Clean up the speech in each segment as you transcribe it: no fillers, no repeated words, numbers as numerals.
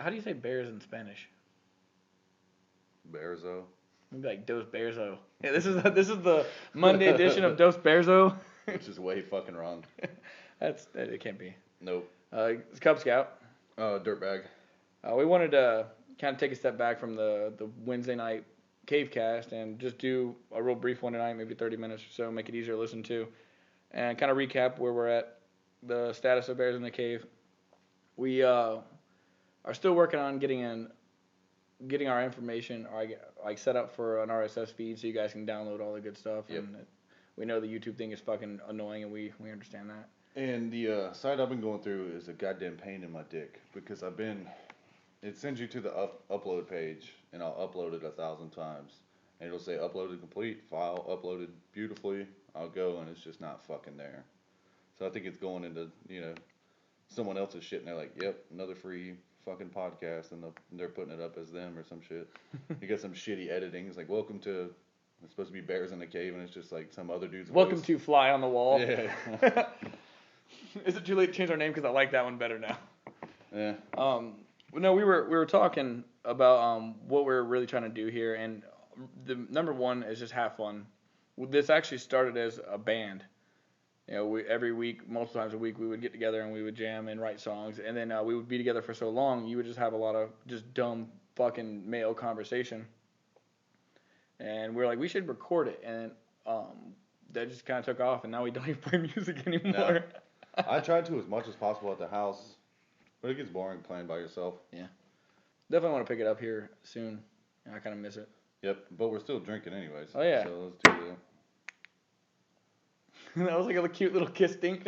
How do you say bears in Spanish? Bearso. Maybe like Dos Bearso. Yeah, this is the Monday edition of Dos Bearso. Which is way fucking wrong. It can't be. Nope. It's Cub-Scout. Dirtbag. We wanted to kind of take a step back from the Wednesday night cave cast and just do a real brief one tonight, maybe 30 minutes or so, make it easier to listen to, and kind of recap where we're at, the status of Bears in the Cave. We are still working on getting our information like set up for an RSS feed so you guys can download all the good stuff. Yep. And we know the YouTube thing is fucking annoying, and we understand that. And the site I've been going through is a goddamn pain in my dick because it sends you to the upload page, and I'll upload it 1,000 times, and it'll say uploaded complete, file uploaded beautifully. I'll go, and it's just not fucking there. So I think it's going into someone else's shit, and they're like, yep, another free fucking podcast, and they're putting it up as them or some shit. You got some shitty editing. It's like, welcome to. It's supposed to be Bears in the Cave, and it's just like some other dude's Welcome voice. to Fly on the Wall. Yeah. Is it too late to change our name? Because I like that one better now. Yeah. No, we were talking about what we're really trying to do here, and the number one is just have fun. This actually started as a band. Every week, multiple times a week, we would get together and we would jam and write songs, and then we would be together for so long, you would just have a lot of just dumb fucking male conversation. And we're like, we should record it, and that just kind of took off, and now we don't even play music anymore. No. I tried to as much as possible at the house, but it gets boring playing by yourself. Yeah. Definitely want to pick it up here soon. I kind of miss it. Yep, but we're still drinking anyways. Oh, yeah. So let's do that. That was like a cute little kiss dink.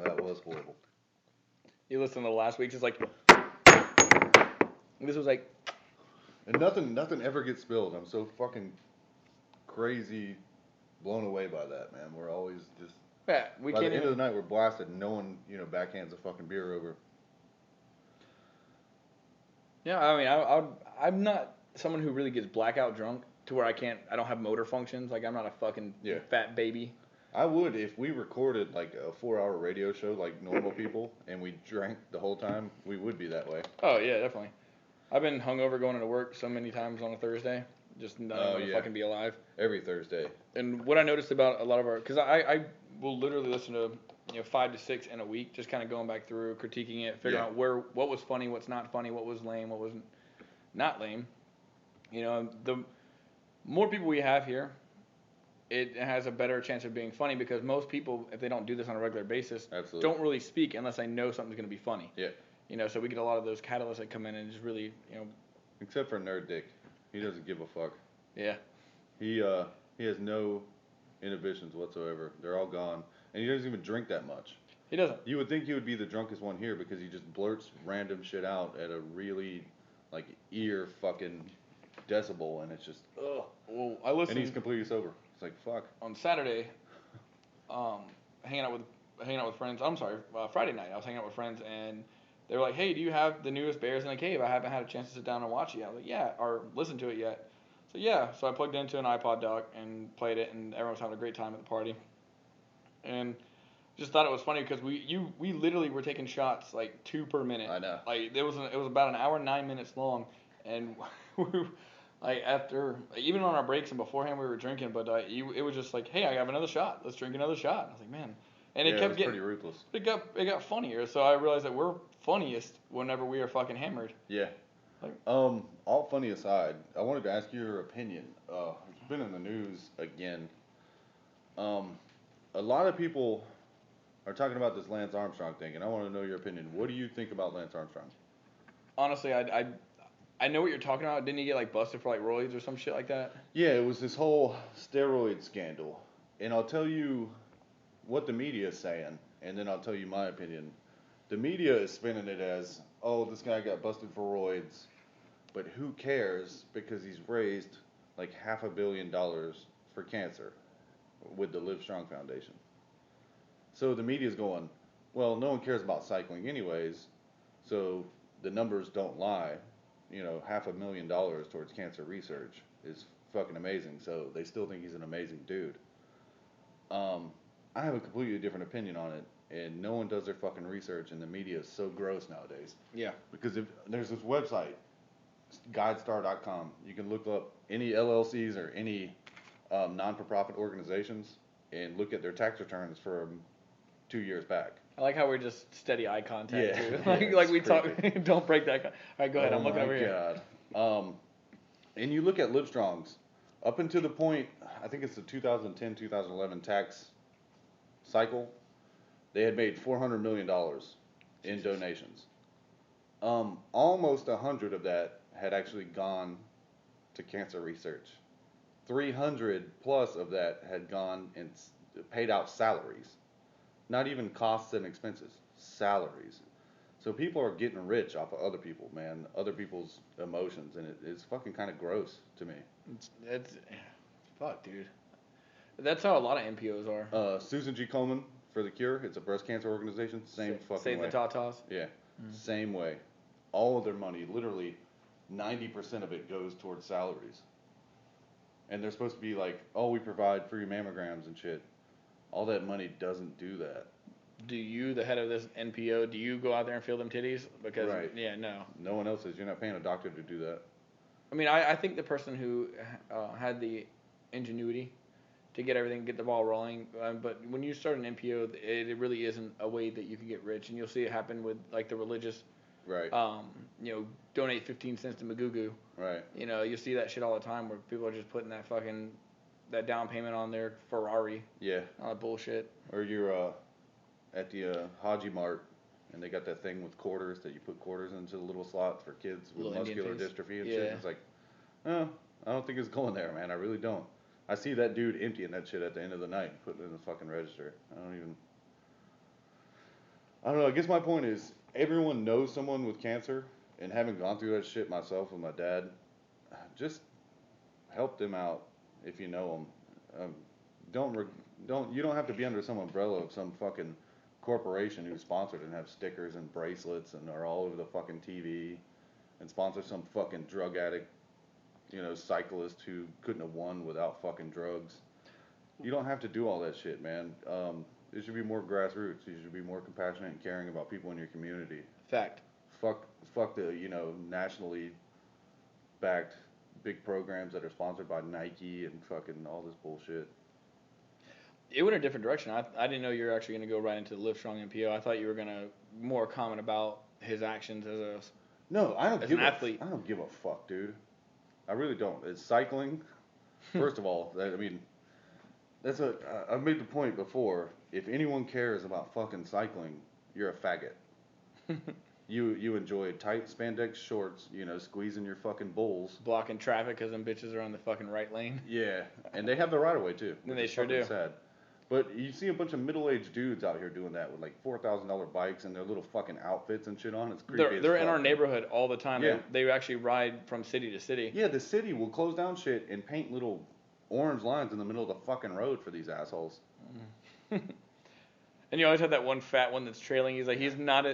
That was horrible. You listened to the last week's, it's like... This was like... And nothing ever gets spilled. I'm so fucking crazy blown away by that, man. We're always just... Yeah, by the end of the night, we're blasted, and no one, backhands a fucking beer over. Yeah, I mean, I'm not someone who really gets blackout drunk to where I don't have motor functions. Like, I'm not a fucking fat baby. I would if we recorded like a 4-hour radio show like normal people, and we drank the whole time. We would be that way. Oh yeah, definitely. I've been hungover going into work so many times on a Thursday, just not able to fucking be alive. Every Thursday. And what I noticed about a lot of because I will literally listen to 5 to 6 in a week, just kind of going back through, critiquing it, figuring out what was funny, what's not funny, what was lame, what wasn't not lame. The more people we have here, it has a better chance of being funny because most people, if they don't do this on a regular basis, don't really speak unless they know something's going to be funny. Yeah. So we get a lot of those catalysts that come in and just really, Except for Nerd Dick. He doesn't give a fuck. Yeah. He has no inhibitions whatsoever. They're all gone. And he doesn't even drink that much. He doesn't. You would think he would be the drunkest one here because he just blurts random shit out at a really, ear fucking decibel, and it's just, ugh. Well, I listened. And he's completely sober. It's like, fuck. On Saturday, hanging out with friends. I'm sorry, Friday night, I was hanging out with friends, and they were like, "Hey, do you have the newest Bears in the Cave? I haven't had a chance to sit down and watch it yet." I was like, "Yeah," or listen to it yet. So yeah, so I plugged it into an iPod dock and played it, and everyone was having a great time at the party. And just thought it was funny because we literally were taking shots like 2 per minute. I know. Like it was about an hour and 9 minutes long, and after even on our breaks and beforehand we were drinking, but it was just like, hey, I have another shot. Let's drink another shot. I was like, man, and it kept getting pretty ruthless. It got funnier. So I realized that we're funniest whenever we are fucking hammered. Yeah. All funny aside, I wanted to ask your opinion. It's been in the news again. A lot of people are talking about this Lance Armstrong thing, and I want to know your opinion. What do you think about Lance Armstrong? Honestly, I know what you're talking about. Didn't he get busted for roids or some shit like that? Yeah, it was this whole steroid scandal. And I'll tell you what the media is saying, and then I'll tell you my opinion. The media is spinning it as, oh, this guy got busted for roids, but who cares because he's raised $500 million for cancer with the Live Strong Foundation. So the media's going, well, no one cares about cycling anyways, so the numbers don't lie. $500,000 towards cancer research is fucking amazing, so they still think he's an amazing dude. I have a completely different opinion on it, and no one does their fucking research, and the media is so gross nowadays. Yeah. Because if there's this website, GuideStar.com, you can look up any LLCs or any non-for-profit organizations and look at their tax returns from 2 years back. I like how we're just steady eye contact too. Yeah, like we talk. creepy. Don't break that. All right, go ahead. I'm looking over here. Oh my god. And you look at Livestrong's up until the point, I think it's the 2010-2011 tax cycle, they had made $400 million in donations. Almost 100 of that had actually gone to cancer research. 300 plus of that had gone and paid out salaries. Not even costs and expenses, salaries. So people are getting rich off of other people, man, other people's emotions, and it's fucking kind of gross to me. It's fuck, dude. That's how a lot of NPOs are. Susan G. Komen for the Cure, it's a breast cancer organization, same fucking Save way. the Tatas. Yeah, same way. All of their money, literally 90% of it goes towards salaries. And they're supposed to be like, oh, we provide free mammograms and shit. All that money doesn't do that. Do you, the head of this NPO, do you go out there and feel them titties? Because, right. Yeah, no. No one else is. You're not paying a doctor to do that. I mean, I think the person who had the ingenuity to get everything, get the ball rolling, but when you start an NPO, it really isn't a way that you can get rich. And you'll see it happen with, like, the religious, right. Donate 15 cents to Magugu. Right. You see that shit all the time where people are just putting that down payment on their Ferrari. Yeah. All that bullshit. Or you're at the Haji Mart, and they got that thing with quarters that you put quarters into the little slots for kids with muscular dystrophy and shit. It's like, oh, I don't think it's going there, man. I really don't. I see that dude emptying that shit at the end of the night and putting it in the fucking register. I don't know. I guess my point is, everyone knows someone with cancer, and having gone through that shit myself with my dad, just help them out if you know them. You don't have to be under some umbrella of some fucking corporation who's sponsored and have stickers and bracelets and are all over the fucking TV and sponsor some fucking drug addict, cyclist who couldn't have won without fucking drugs. You don't have to do all that shit, man. It should be more grassroots. You should be more compassionate and caring about people in your community. Fact. Fuck the, nationally backed big programs that are sponsored by Nike and fucking all this bullshit. It went a different direction. I didn't know you were actually going to go right into the Livestrong NPO. I thought you were going to more comment about his actions as an athlete. I don't give a fuck, dude. I really don't. It's cycling. First of all, I made the point before. If anyone cares about fucking cycling, you're a faggot. You enjoy tight spandex shorts, squeezing your fucking bulls. Blocking traffic because them bitches are on the fucking right lane. Yeah, and they have the right of way too. And they sure do. Sad. But you see a bunch of middle-aged dudes out here doing that with like $4,000 bikes and their little fucking outfits and shit on. It's creepy. They're in our neighborhood all the time. Yeah. They actually ride from city to city. Yeah, the city will close down shit and paint little orange lines in the middle of the fucking road for these assholes. And you always have that one fat one that's trailing. He's like, he's got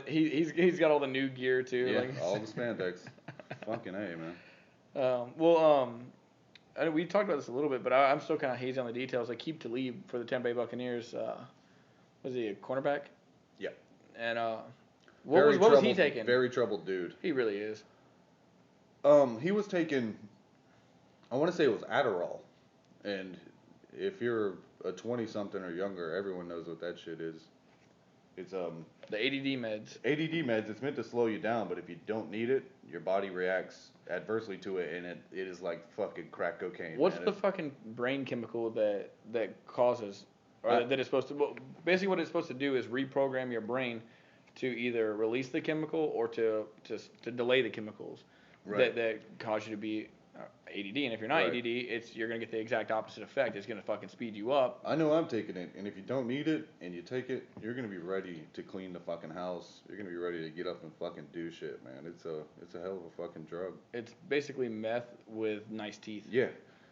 all the new gear too. Yeah, like, all the spandex. Fucking A, man. We talked about this a little bit, but I'm still kind of hazy on the details. Like, Keep Talib for the Tampa Bay Buccaneers. Was he a cornerback? Yeah. And what was he taking? Very troubled dude. He really is. He was taking, I want to say it was Adderall. And if you're a 20-something or younger, everyone knows what that shit is. It's the ADD meds. ADD meds. It's meant to slow you down, but if you don't need it, your body reacts adversely to it, and it is like fucking crack cocaine. What's the fucking brain chemical that causes, or that it's supposed to? Well, basically, what it's supposed to do is reprogram your brain to either release the chemical or to delay the chemicals that cause you to be ADD. And if you're not ADD, you're gonna get the exact opposite effect. It's gonna fucking speed you up. I know I'm taking it, and if you don't need it and you take it, you're gonna be ready to clean the fucking house. You're gonna be ready to get up and fucking do shit, man. It's a hell of a fucking drug. It's basically meth with nice teeth. Yeah,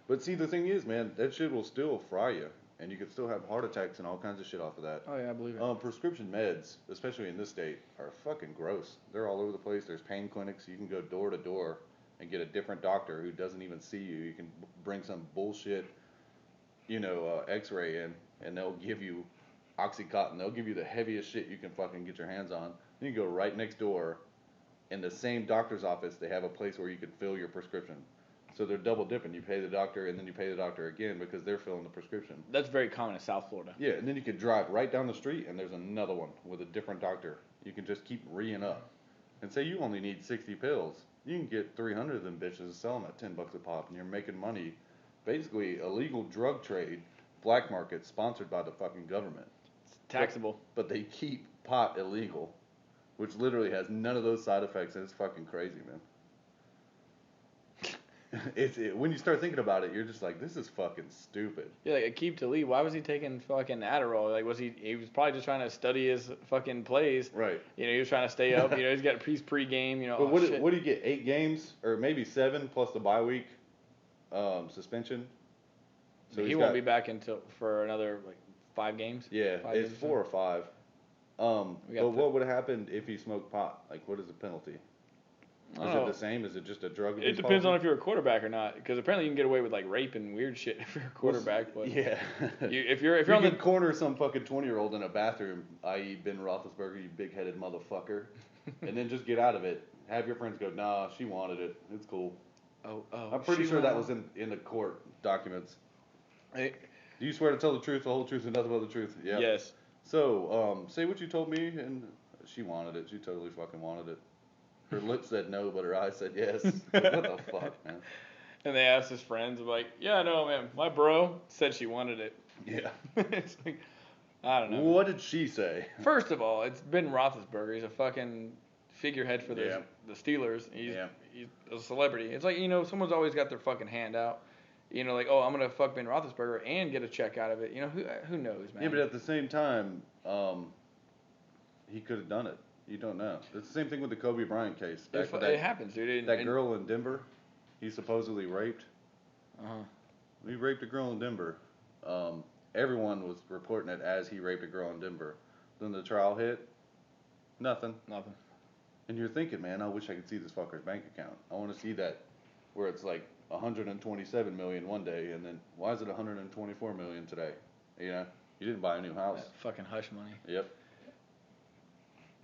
but see, the thing is, man, that shit will still fry you, and you could still have heart attacks and all kinds of shit off of that. Oh yeah, I believe it. Prescription meds, especially in this state, are fucking gross. They're all over the place. There's pain clinics. You can go door to door and get a different doctor who doesn't even see you. You can bring some bullshit, x-ray in, and they'll give you Oxycontin. They'll give you the heaviest shit you can fucking get your hands on. Then you go right next door, in the same doctor's office, they have a place where you can fill your prescription. So they're double dipping. You pay the doctor, and then you pay the doctor again because they're filling the prescription. That's very common in South Florida. Yeah, and then you can drive right down the street, and there's another one with a different doctor. You can just keep re-ing up. And say you only need 60 pills. You can get 300 of them bitches, sell them at $10 a pop, and you're making money. Basically, illegal drug trade, black market, sponsored by the fucking government. It's taxable. But they keep pot illegal, which literally has none of those side effects, and it's fucking crazy, man. When you start thinking about it, you're just like, this is fucking stupid. Yeah, like Aqib Talib, why was he taking fucking Adderall? Like, he was probably just trying to study his fucking plays. Right. You know, he was trying to stay up. You know, he's got pre-game. You know. But what do you get? 8 games or maybe 7 plus the bye week suspension. So he won't be back for another like 5 games. Yeah, it's 4 or 5. But what would have happened if he smoked pot? Like, what is the penalty? Is it the same? Is it just a drug abuse? It depends on if you're a quarterback or not, because apparently you can get away with like rape and weird shit if you're a quarterback. But yeah, if you're on the corner some fucking 20-year-old in a bathroom, i.e. Ben Roethlisberger, you big-headed motherfucker, and then just get out of it. Have your friends go, nah, she wanted it. It's cool. Oh. I'm pretty sure that was in the court documents. Hey. Do you swear to tell the truth, the whole truth, and nothing but the truth? Yeah. Yes. So, say what you told me, and she wanted it. She totally fucking wanted it. Her lips said no, but her eyes said yes. Like, what the fuck, man? And they asked his friends, like, yeah, no, man, my bro said she wanted it. Yeah. It's like, I don't know. What did she say? First of all, it's Ben Roethlisberger. He's a fucking figurehead for the Steelers. He's a celebrity. It's like, you know, someone's always got their fucking hand out. You know, like, oh, I'm going to fuck Ben Roethlisberger and get a check out of it. You know, who knows, man? Yeah, but at the same time, he could have done it. You don't know. It's the same thing with the Kobe Bryant case. It happens, dude. That girl in Denver, he supposedly raped. Uh-huh. He raped a girl in Denver. Everyone was reporting it as he raped a girl in Denver. Then the trial hit. Nothing. And you're thinking, man, I wish I could see this fucker's bank account. I want to see that where it's like 127 million one day, and then why is it 124 million today? You know, you didn't buy a new house. That fucking hush money. Yep.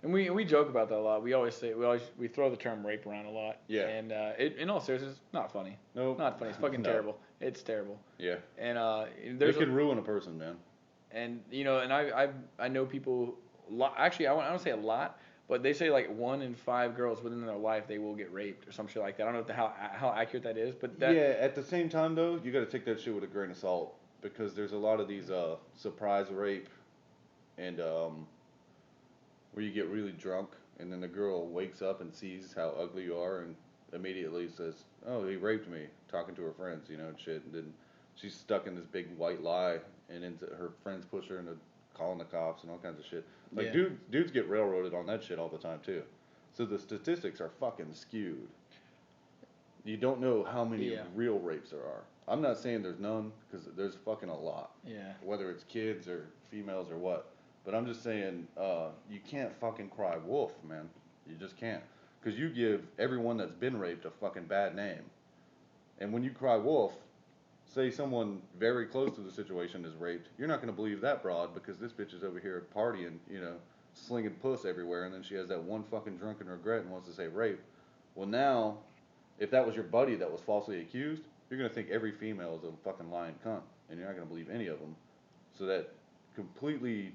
And we joke about that a lot. We always throw the term rape around a lot. Yeah. And in all seriousness, it's not funny. No. Not funny. It's fucking terrible. It's terrible. Yeah. And it can ruin a person, man. And you know, and I know people. Actually, I don't say a lot, but they say like 1 in 5 girls within their life they will get raped or some shit like that. I don't know how accurate that is, but that. Yeah. At the same time though, you got to take that shit with a grain of salt because there's a lot of these surprise rape and where you get really drunk and then the girl wakes up and sees how ugly you are and immediately says, oh, he raped me, talking to her friends, you know, and shit. And then she's stuck in this big white lie and into her friends push her into calling the cops and all kinds of shit. Like, dudes get railroaded on that shit all the time, too. So the statistics are fucking skewed. You don't know how many real rapes there are. I'm not saying there's none, because there's fucking a lot. Yeah. Whether it's kids or females or what. But I'm just saying, you can't fucking cry wolf, man. You just can't. Because you give everyone that's been raped a fucking bad name. And when you cry wolf, say someone very close to the situation is raped, you're not going to believe that broad because this bitch is over here partying, you know, slinging puss everywhere, and then she has that one fucking drunken regret and wants to say rape. Well, now, if that was your buddy that was falsely accused, you're going to think every female is a fucking lying cunt, and you're not going to believe any of them. So that completely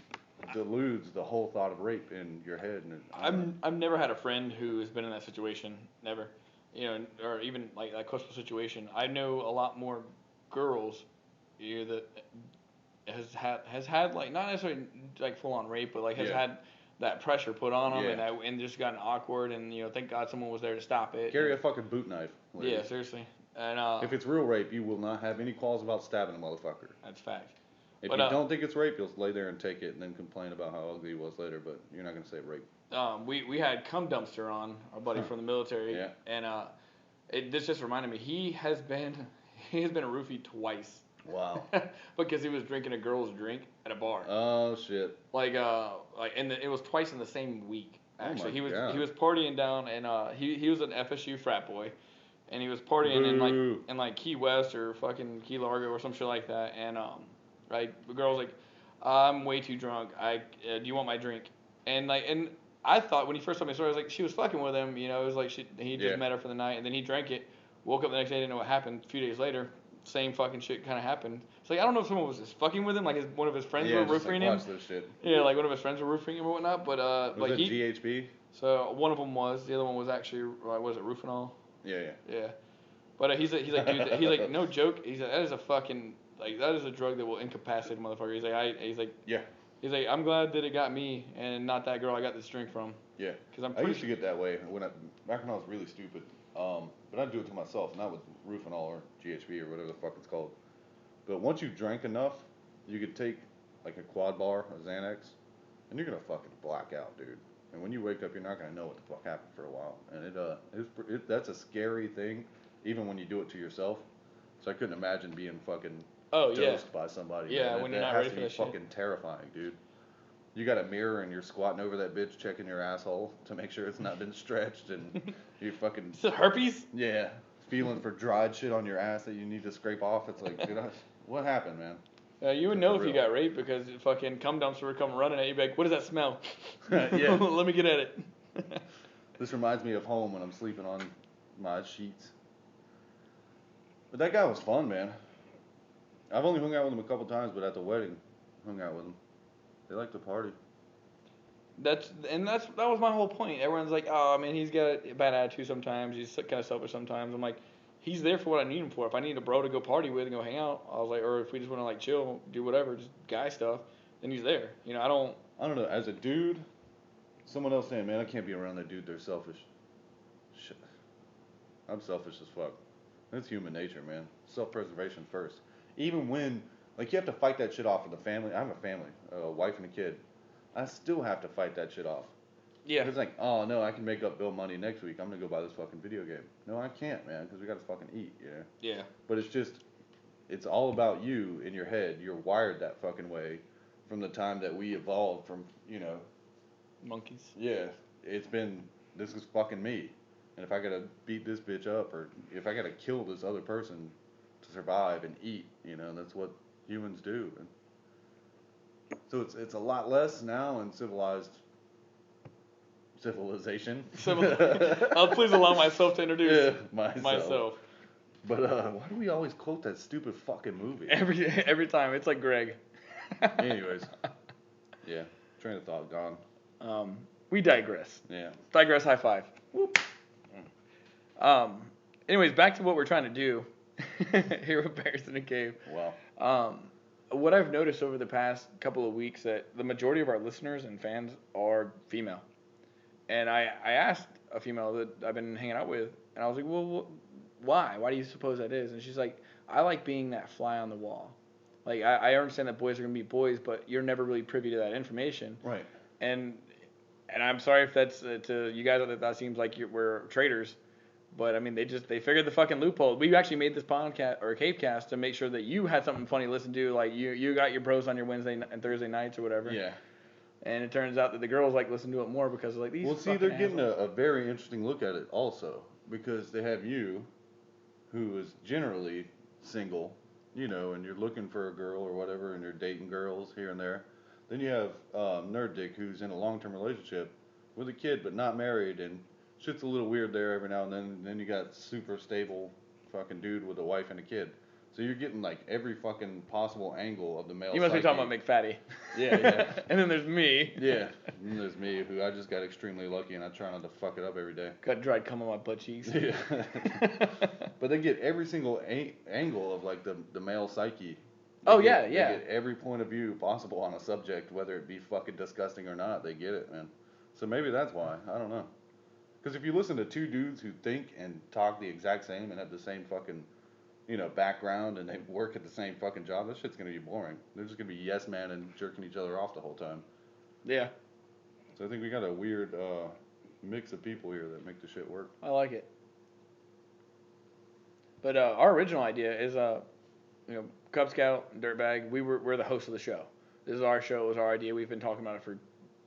deludes the whole thought of rape in your head. And I've never had a friend who has been in that situation, never, you know, or even like that questionable situation. I know a lot more girls, you know, that has had like not necessarily like full on rape, but like has had that pressure put on them and just gotten awkward, and you know, thank God someone was there to stop it. Carry a fucking boot knife. Ladies. Yeah, seriously. And if it's real rape, you will not have any qualms about stabbing a motherfucker. That's fact. If you don't think it's rape, you'll lay there and take it and then complain about how ugly he was later, but you're not going to say rape. We had Cum Dumpster on, our buddy from the military, and this just reminded me, he has been a roofie twice. Wow. Because he was drinking a girl's drink at a bar. Oh shit. And it was twice in the same week. Actually, he God. was partying down, and he was an FSU frat boy, and he was partying in like Key West or fucking Key Largo or some shit like that, and right, the girl's like, I'm way too drunk. Do you want my drink? And I thought when he first told me the story, I was like, she was fucking with him. You know, it was like he just met her for the night, and then he drank it. Woke up the next day, didn't know what happened. A few days later, same fucking shit kind of happened. It's like I don't know if someone was just fucking with him, like one of his friends were roofing him. Watch this shit. Yeah, like one of his friends were roofing him or whatnot. But was it GHB? So one of them was. The other one was actually was it Rufinol? Yeah. But he's like, dude, he's like, no joke. He's like, that is a fucking that is a drug that will incapacitate a motherfucker. He's like, I'm glad that it got me and not that girl I got this drink from. Yeah. Because I used to get that way back when I was really stupid. But I'd do it to myself, not with Rufinol or GHB or whatever the fuck it's called. But once you drank enough, you could take like a quad bar, a Xanax, and you're gonna fucking black out, dude. And when you wake up, you're not gonna know what the fuck happened for a while. And that's a scary thing, even when you do it to yourself. So I couldn't imagine being fucking dosed by somebody. Yeah, when you're not ready for that shit. That has to be fucking terrifying, dude. You got a mirror and you're squatting over that bitch, checking your asshole to make sure it's not been stretched, and you fucking. Is it herpes? Yeah, feeling for dried shit on your ass that you need to scrape off. It's like, what happened, man? You would know if you got raped because fucking cum dumps would come running at you. Be like, what does that smell? Yeah. Let me get at it. This reminds me of home when I'm sleeping on my sheets. But that guy was fun, man. I've only hung out with him a couple times, but at the wedding, hung out with him. They like to party. That was my whole point. Everyone's like, oh man, he's got a bad attitude sometimes. He's kind of selfish sometimes. I'm like, he's there for what I need him for. If I need a bro to go party with and go hang out, I was like, or if we just want to like chill, do whatever, just guy stuff, then he's there. You know, I don't know. As a dude, someone else saying, man, I can't be around that dude. They're selfish. Shit. I'm selfish as fuck. That's human nature, man. Self-preservation first. Even when, like, you have to fight that shit off with the family. I have a family, a wife and a kid. I still have to fight that shit off. Yeah. It's like, oh no, I can make up bill money next week. I'm gonna go buy this fucking video game. No, I can't, man, because we gotta fucking eat, you know. Yeah. But it's all about you in your head. You're wired that fucking way from the time that we evolved from, you know. Monkeys. Yeah. This is fucking me. And if I gotta beat this bitch up, or if I gotta kill this other person to survive and eat, you know, that's what humans do. And so it's a lot less now in civilization. Please allow myself to introduce myself. But why do we always quote that stupid fucking movie? Every time. It's like Greg. Anyways. Yeah. Train of thought gone. We digress. Yeah. Digress high five. Whoop. Anyways, back to what we're trying to do here with Bearsinacave. Wow. What I've noticed over the past couple of weeks that the majority of our listeners and fans are female. And I asked a female that I've been hanging out with, and I was like, well, why? Why do you suppose that is? And she's like, I like being that fly on the wall. Like, I understand that boys are going to be boys, but you're never really privy to that information. Right. And I'm sorry if that's to you guys that seems like we're traitors. But, I mean, they figured the fucking loophole. We actually made this podcast or Cavecast to make sure that you had something funny to listen to. Like, you got your bros on your Wednesday and Thursday nights or whatever. Yeah. And it turns out that the girls listen to it more because like these. Well, see, they're getting a very interesting look at it also because they have you, who is generally single, you know, and you're looking for a girl or whatever, and you're dating girls here and there. Then you have Nerd Dick, who's in a long-term relationship with a kid but not married, and shit's a little weird there every now and then. And then you got super stable fucking dude with a wife and a kid. So you're getting like every fucking possible angle of the male. You must be talking about McFatty. Yeah. And then there's me. Yeah. And then there's me, who I just got extremely lucky, and I try not to fuck it up every day. Got dried cum on my butt cheeks. Yeah. But they get every single angle of like the male psyche. They get every point of view possible on a subject, whether it be fucking disgusting or not. They get it, man. So maybe that's why. I don't know. Because if you listen to two dudes who think and talk the exact same and have the same fucking, you know, background, and they work at the same fucking job, this shit's gonna be boring. They're just gonna be yes man and jerking each other off the whole time. Yeah. So I think we got a weird mix of people here that make the shit work. I like it. But our original idea is, you know, Cub-Scout and Dirtbag. We're the host of the show. This is our show. It was our idea. We've been talking about it for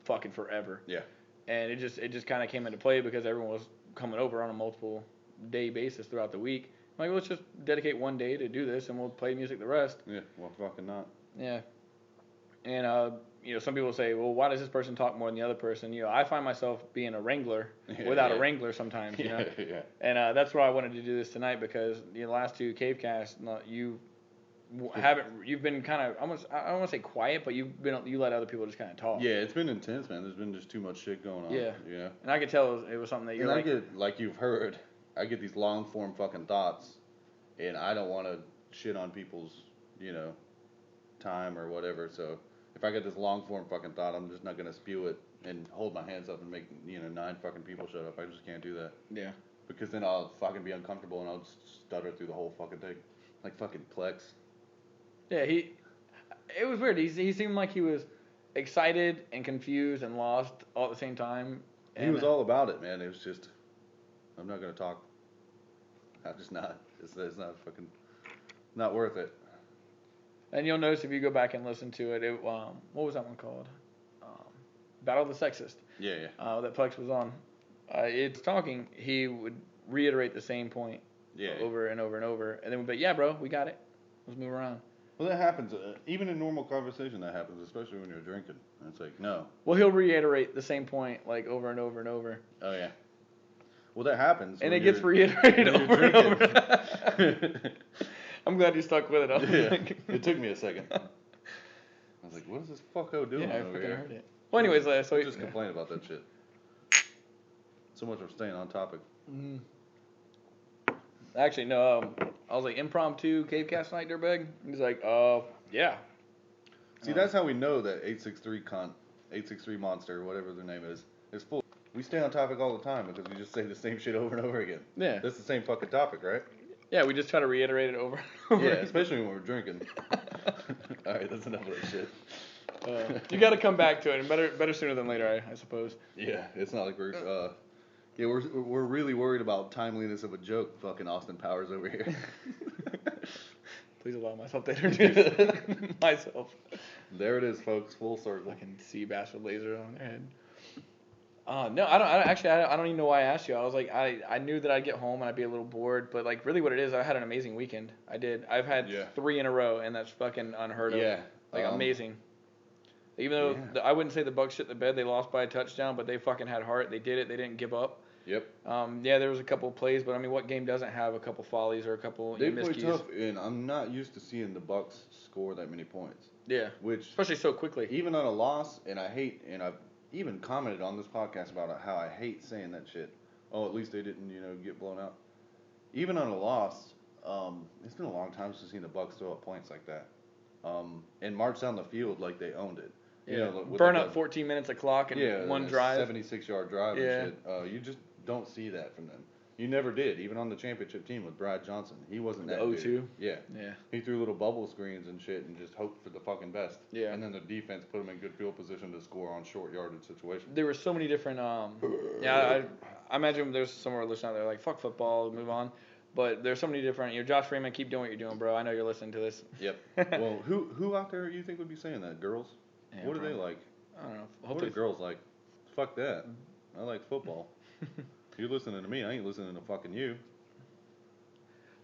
fucking forever. Yeah. And it just kind of came into play because everyone was coming over on a multiple day basis throughout the week. I'm like, let's just dedicate one day to do this, and we'll play music the rest. Yeah, well, fucking not. Yeah. And some people say, well, why does this person talk more than the other person? I find myself being a wrangler without a wrangler sometimes. Yeah. And that's why I wanted to do this tonight because the last two cave casts, you've been kind of I don't want to say quiet, but you let other people just kind of talk. Yeah, it's been intense, man. There's been just too much shit going on. Yeah. Yeah. And I could tell it was something that you're like. Like you've heard, I get these long form fucking thoughts, and I don't want to shit on people's, time or whatever. So if I get this long form fucking thought, I'm just not gonna spew it and hold my hands up and make 9 fucking people shut up. I just can't do that. Yeah. Because then I'll fucking be uncomfortable and I'll just stutter through the whole fucking thing, like fucking Plex. Yeah, it was weird. He seemed like he was excited and confused and lost all at the same time. He was all about it, man. It was just, I'm not gonna talk. I'm just not. It's not fucking, not worth it. And you'll notice if you go back and listen to it, what was that one called? Battle of the Sexist. Yeah. That Plex was on. It's talking. He would reiterate the same point. Yeah. Over and over and over, and then we'd be, yeah, bro, we got it. Let's move around. Well, that happens. Even in normal conversation, that happens, especially when you're drinking. And it's like, no. Well, he'll reiterate the same point like over and over and over. Oh yeah. Well, that happens. And it gets reiterated over and over. I'm glad you stuck with it. Yeah. It took me a second. I was like, what is this fucko doing over here? Heard it. Well, anyways, so just complain about that shit. So much for staying on topic. Mm-hmm. Actually, no. I was like, impromptu cave cast night, Dirtbag. He's like, yeah. See, that's how we know that 863 Monster, whatever their name is full. We stay on topic all the time because we just say the same shit over and over again. Yeah. That's the same fucking topic, right? Yeah, we just try to reiterate it over and over. Yeah, especially when we're drinking. All right, that's enough of that shit. You got to come back to it, and better sooner than later, I suppose. Yeah, it's not like we're. Yeah, we're really worried about timeliness of a joke. Fucking Austin Powers over here. Please allow myself to introduce myself. There it is, folks. Full circle. Fucking sea bass with laser on their head. No, I don't even know why I asked you. I was like, I knew that I'd get home and I'd be a little bored, but like really what it is, I had an amazing weekend. I did. I've had 3 in a row, and that's fucking unheard of. Yeah. Like amazing. Even though I wouldn't say the Bucs shit the bed, they lost by a touchdown, but they fucking had heart. They did it. They didn't give up. Yep. There was a couple of plays, but I mean, what game doesn't have a couple follies or a couple They miscues? play tough, and I'm not used to seeing the Bucs score that many points. Yeah. Especially so quickly. Even on a loss, and I've even commented on this podcast about how I hate saying that shit. Oh, at least they didn't, get blown out. Even on a loss, it's been a long time since I've seen the Bucs throw up points like that. And march down the field like they owned it. Yeah. Burn up 14 minutes of clock in one drive. 76-yard drive and shit. You just don't see that from them. You never did, even on the championship team with Brad Johnson. He wasn't that dude. 0-2? Yeah. Yeah. He threw little bubble screens and shit and just hoped for the fucking best. Yeah. And then the defense put him in good field position to score on short yardage situations. There were so many different, I imagine there's some of our listeners out there like, fuck football, move on. But there's so many different, Josh Freeman, keep doing what you're doing, bro. I know you're listening to this. Yep. Well, who out there you think would be saying that? Girls? Yeah, what do they like? I don't know. What do girls like? Fuck that. I like football. You're listening to me. I ain't listening to fucking you.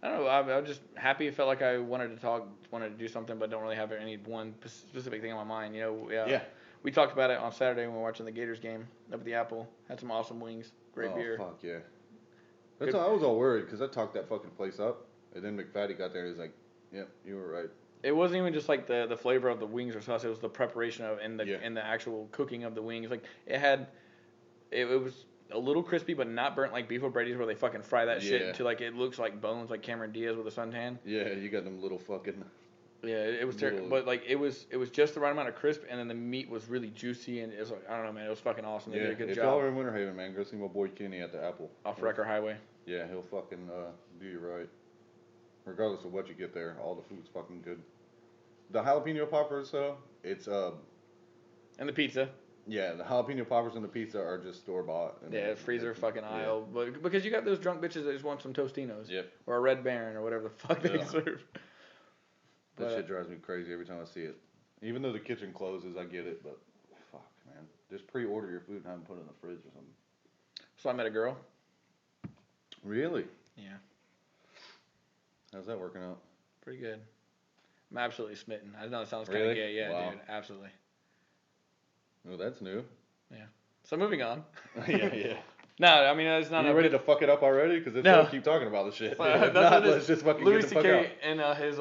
I don't know. I'm just happy. It felt like I wanted to talk, wanted to do something, but don't really have any one specific thing on my mind. Yeah. We talked about it on Saturday when we were watching the Gators game up at the Apple. Had some awesome wings. Great beer. Oh, fuck yeah. That's all, I was all worried because I talked that fucking place up. And then McFaddy got there and he's like, yep, you were right. It wasn't even just like the flavor of the wings or sauce. It was the preparation of and the actual cooking of the wings. Like it was a little crispy, but not burnt like beef O'Brady's where they fucking fry that shit until like it looks like bones, like Cameron Diaz with a suntan. Yeah, you got them little fucking. Yeah, it was terrible, but like it was just the right amount of crisp, and then the meat was really juicy, and it was like I don't know, man, it was fucking awesome. They did a good job. If y'all are in Winter Haven, man, go see my boy Kenny at the Apple off Wrecker Highway. Yeah, he'll fucking do you right. Regardless of what you get there, all the food's fucking good. The jalapeno poppers, though, it's and the pizza. Yeah, the jalapeno poppers and the pizza are just store bought. Yeah, freezer fucking aisle, but because you got those drunk bitches that just want some Tostinos. Yep. Or a Red Baron or whatever the fuck they serve. That shit drives me crazy every time I see it. Even though the kitchen closes, I get it, but fuck, man. Just pre-order your food and have them put it in the fridge or something. So I met a girl. Really? Yeah. How's that working out? Pretty good. I'm absolutely smitten. I know it sounds kind Really? of gay. Yeah, Wow. dude. Absolutely. Oh, that's new. Yeah. So moving on. yeah. No, I mean it's not. Are you ready to fuck it up already? Because if No. so, keep talking about the shit. That's If not, what it let's is. just fucking Louis get the fuck out. C.K. in his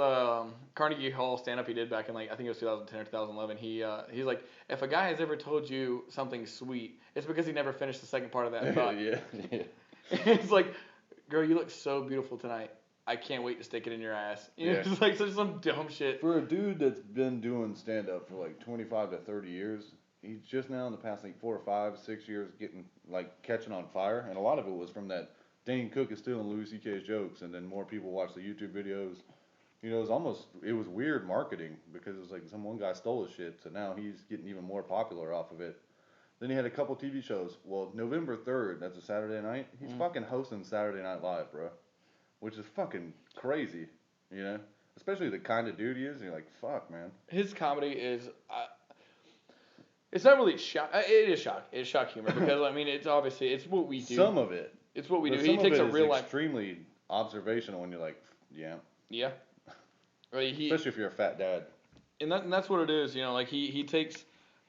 Carnegie Hall stand-up he did back in I think it was 2010 or 2011. He's like, if a guy has ever told you something sweet, it's because he never finished the second part of that thought. yeah. It's like, girl, you look so beautiful tonight. I can't wait to stick it in your ass. You know, it's like such some dumb shit. For a dude that's been doing stand-up for like 25 to 30 years, he's just now in the past 4 or 5, 6 years getting catching on fire, and a lot of it was from that Dane Cook is stealing Louis C.K.'s jokes, and then more people watch the YouTube videos. You know, it was weird marketing because it was like some one guy stole his shit, so now he's getting even more popular off of it. Then he had a couple TV shows. Well, November 3rd, that's a Saturday night, he's fucking hosting Saturday Night Live, bro. Which is fucking crazy, you know? Especially the kind of dude he is. You're like, fuck, man. His comedy is... it's not really shock. It is shock. It's shock humor because, I mean, it's obviously... It's what we do. Some of it. It's what we do. Some He takes of a it real is life... extremely observational when you're like, yeah. Yeah. Especially if you're a fat dad. And that's what it is, you know, like he takes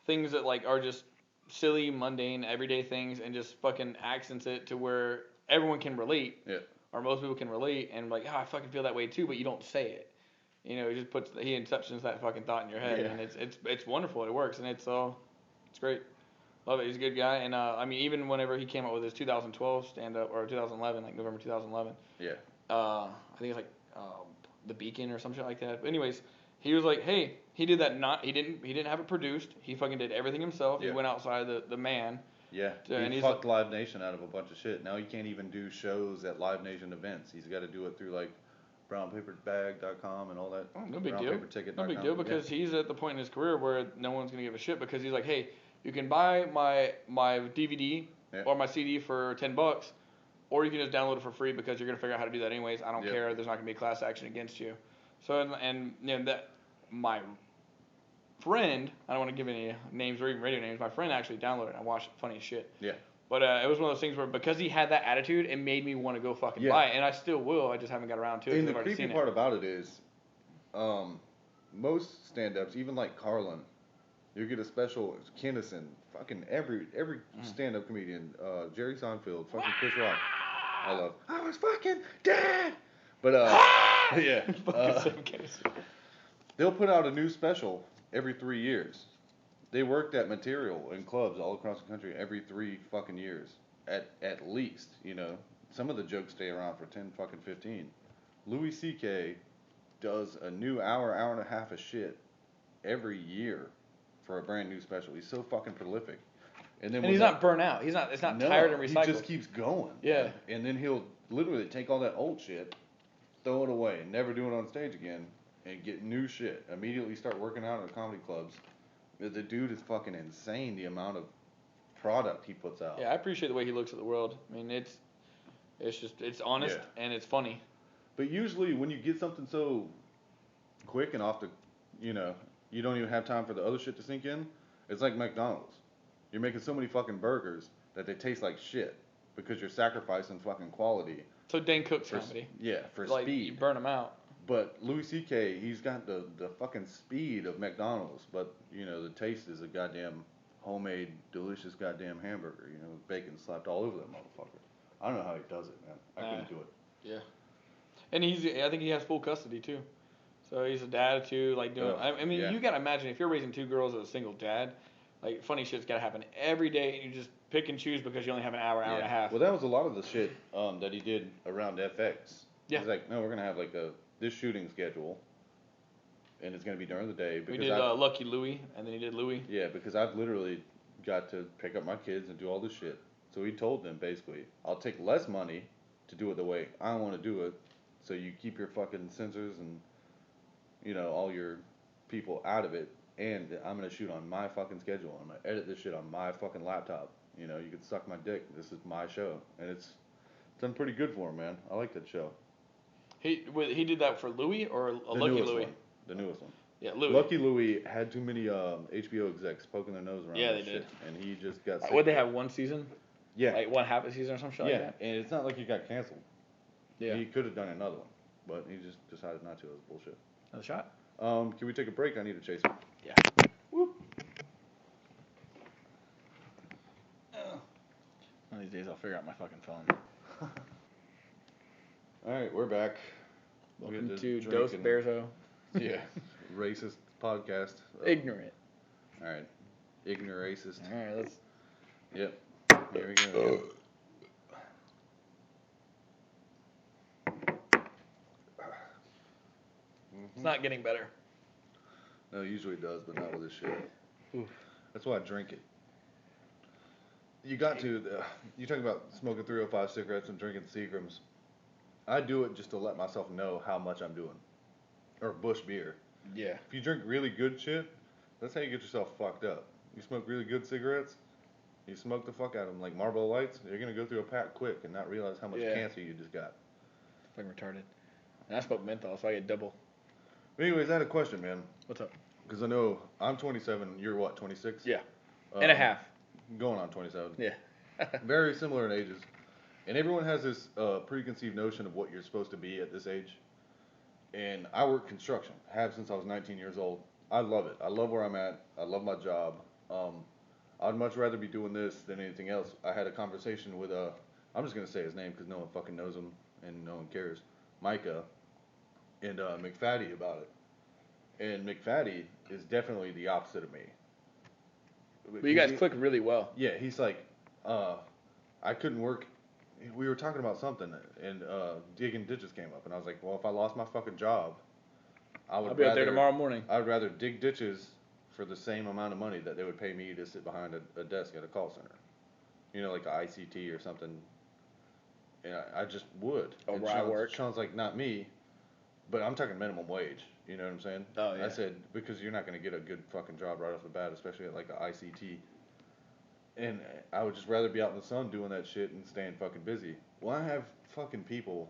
things that are just silly, mundane, everyday things and just fucking accents it to where everyone can relate. Yeah. Or most people can relate and I fucking feel that way too, but you don't say it. You know, he just he inceptions that fucking thought in your head and it's wonderful. It works and it's great. Love it. He's a good guy and I mean even whenever he came out with his 2012 stand up or 2011, November 2011. Yeah. I think it's The Beacon or some shit like that. But anyways, he was like, hey, he did that he didn't have it produced. He fucking did everything himself. Yeah. He went outside the man. Yeah, he fucked Live Nation out of a bunch of shit. Now he can't even do shows at Live Nation events. He's got to do it through brownpaperbag.com and all that. Oh, no big deal. Brownpaperticket.com. No big deal because he's at the point in his career where no one's gonna give a shit because he's like, hey, you can buy my DVD or my CD for $10, or you can just download it for free because you're gonna figure out how to do that anyways. I don't care. There's not gonna be a class action against you. So and you know that my friend, I don't want to give any names or even radio names. My friend actually downloaded it and watched funny as shit. Yeah. But it was one of those things where because he had that attitude, it made me want to go fucking buy it, and I still will. I just haven't got around to it. And the creepy part about it is, most stand-ups, even like Carlin, you get a special Kinnison, fucking every stand-up comedian, Jerry Seinfeld, fucking Chris Rock. I was fucking dead. But yeah, they'll put out a new special every 3 years. They work that material in clubs all across the country every 3 fucking years, at least. You know, some of the jokes stay around for 10 fucking 15. Louis C.K. does a new hour and a half of shit every year for a brand new special. He's so fucking prolific. And he's not burnt out. It's not tired and recycled. He just keeps going. Yeah. And then he'll literally take all that old shit, throw it away, never do it on stage again, and get new shit. Immediately start working out at the comedy clubs. The dude is fucking insane, the amount of product he puts out. Yeah, I appreciate the way he looks at the world. I mean, it's honest and it's funny. But usually when you get something so quick and off the, you know, you don't even have time for the other shit to sink in, it's like McDonald's. You're making so many fucking burgers that they taste like shit because you're sacrificing fucking quality. So Dane Cook's comedy. Yeah, for like, speed. You burn them out. But Louis C.K., he's got the fucking speed of McDonald's, but, you know, the taste is a goddamn homemade, delicious goddamn hamburger, you know, with bacon slapped all over that motherfucker. I don't know how he does it, man. I couldn't do it. Yeah. And I think he has full custody, too. So he's a dad, too, like doing, I mean, you gotta imagine, if you're raising 2 girls as a single dad, like, funny shit's gotta happen every day, and you just pick and choose because you only have an hour and a half. Well, that was a lot of the shit that he did around FX. Yeah. He's like, no, we're gonna have like this shooting schedule, and it's gonna be during the day. We did Lucky Louie, and then he did Louie. Yeah, because I've literally got to pick up my kids and do all this shit. So he told them basically, I'll take less money to do it the way I want to do it, so you keep your fucking censors and, you know, all your people out of it, and I'm gonna shoot on my fucking schedule. I'm gonna edit this shit on my fucking laptop. You know, you can suck my dick. This is my show, and it's done pretty good for him, man. I like that show. He did that for Louie or Lucky Louie? The newest one. Yeah, Louie. Lucky Louie had too many HBO execs poking their nose around. Yeah, they shit, did. And he just got sick. Would they have one season? Yeah. Like one half a season or some shit like that? And it's not like he got canceled. Yeah. He could have done another one. but he just decided not to. It was bullshit. Another shot? Can we take a break? I need to chase him. Yeah. Whoop. One of these days I'll figure out my fucking phone. Alright, we're back. Welcome to Dose Bearso. Yeah. Racist podcast. Ignorant. Alright. Ignorant racist. Alright, let's. Yep. Here we go. It's not getting better. No, usually it does, but not with this shit. Oof. That's why I drink it. You got to. You talk about smoking 305 cigarettes and drinking Seagrams. I do it just to let myself know how much I'm doing. Or Bush beer. Yeah. If you drink really good shit, that's how you get yourself fucked up. You smoke really good cigarettes, you smoke the fuck out of them. Like Marlboro Lights, you're going to go through a pack quick and not realize how much cancer you just got. Fucking retarded. And I smoke menthol, so I get double. But anyways, I had a question, man. What's up? Because I know I'm 27, you're what, 26? Yeah. And a half. Going on 27. Yeah. Very similar in ages. And everyone has this preconceived notion of what you're supposed to be at this age. And I work construction. Have since I was 19 years old. I love it. I love where I'm at. I love my job. I'd much rather be doing this than anything else. I had a conversation with, I'm just going to say his name because no one fucking knows him and no one cares. Micah and McFaddy about it. And McFaddy is definitely the opposite of me. But you guys click really well. Yeah, he's like, I couldn't work. We were talking about something, and digging ditches came up, and I was like, well, if I lost my fucking job, I'll be out there tomorrow morning. I would rather dig ditches for the same amount of money that they would pay me to sit behind a desk at a call center. You know, like a ICT or something. And I just would. Oh, and where I work. Sean's like, not me, but I'm talking minimum wage. You know what I'm saying? Oh, yeah. I said, because you're not going to get a good fucking job right off the bat, especially at like a ICT. And I would just rather be out in the sun doing that shit and staying fucking busy. Well, I have fucking people,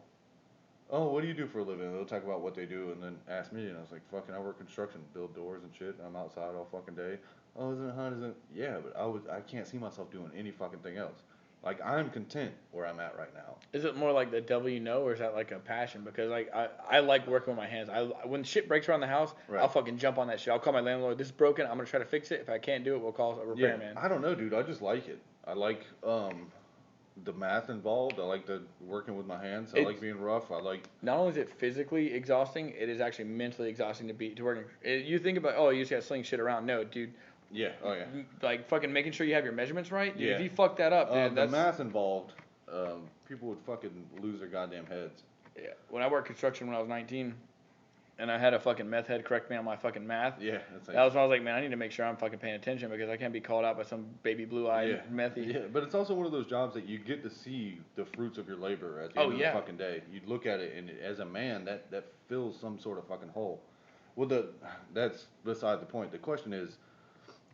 oh, what do you do for a living? And they'll talk about what they do and then ask me, and I was like, fucking, I work construction, build doors and shit. I'm outside all fucking day. Oh, isn't it hot? Isn't it? Yeah, but I can't see myself doing any fucking thing else. Like, I'm content where I'm at right now. Is it more like the devil you know, or is that like a passion? Because like I like working with my hands. When shit breaks around the house, right. I'll fucking jump on that shit. I'll call my landlord. This is broken. I'm gonna try to fix it. If I can't do it, we'll call a repairman. I don't know, dude. I just like it. I like the math involved. I like the working with my hands. I like being rough. I like. Not only is it physically exhausting, it is actually mentally exhausting to work. You think about, oh, you just gotta sling shit around. No, dude. Yeah. Oh yeah. Like fucking making sure you have your measurements right. Dude, if you fuck that up, dude, the math involved, people would fucking lose their goddamn heads. Yeah. When I worked construction when I was 19, and I had a fucking meth head correct me on my fucking math. Yeah. That was when I was like, man, I need to make sure I'm fucking paying attention because I can't be called out by some baby blue-eyed methy. Yeah. But it's also one of those jobs that you get to see the fruits of your labor at the end of the fucking day. You look at it, and as a man, that fills some sort of fucking hole. Well, that's beside the point. The question is.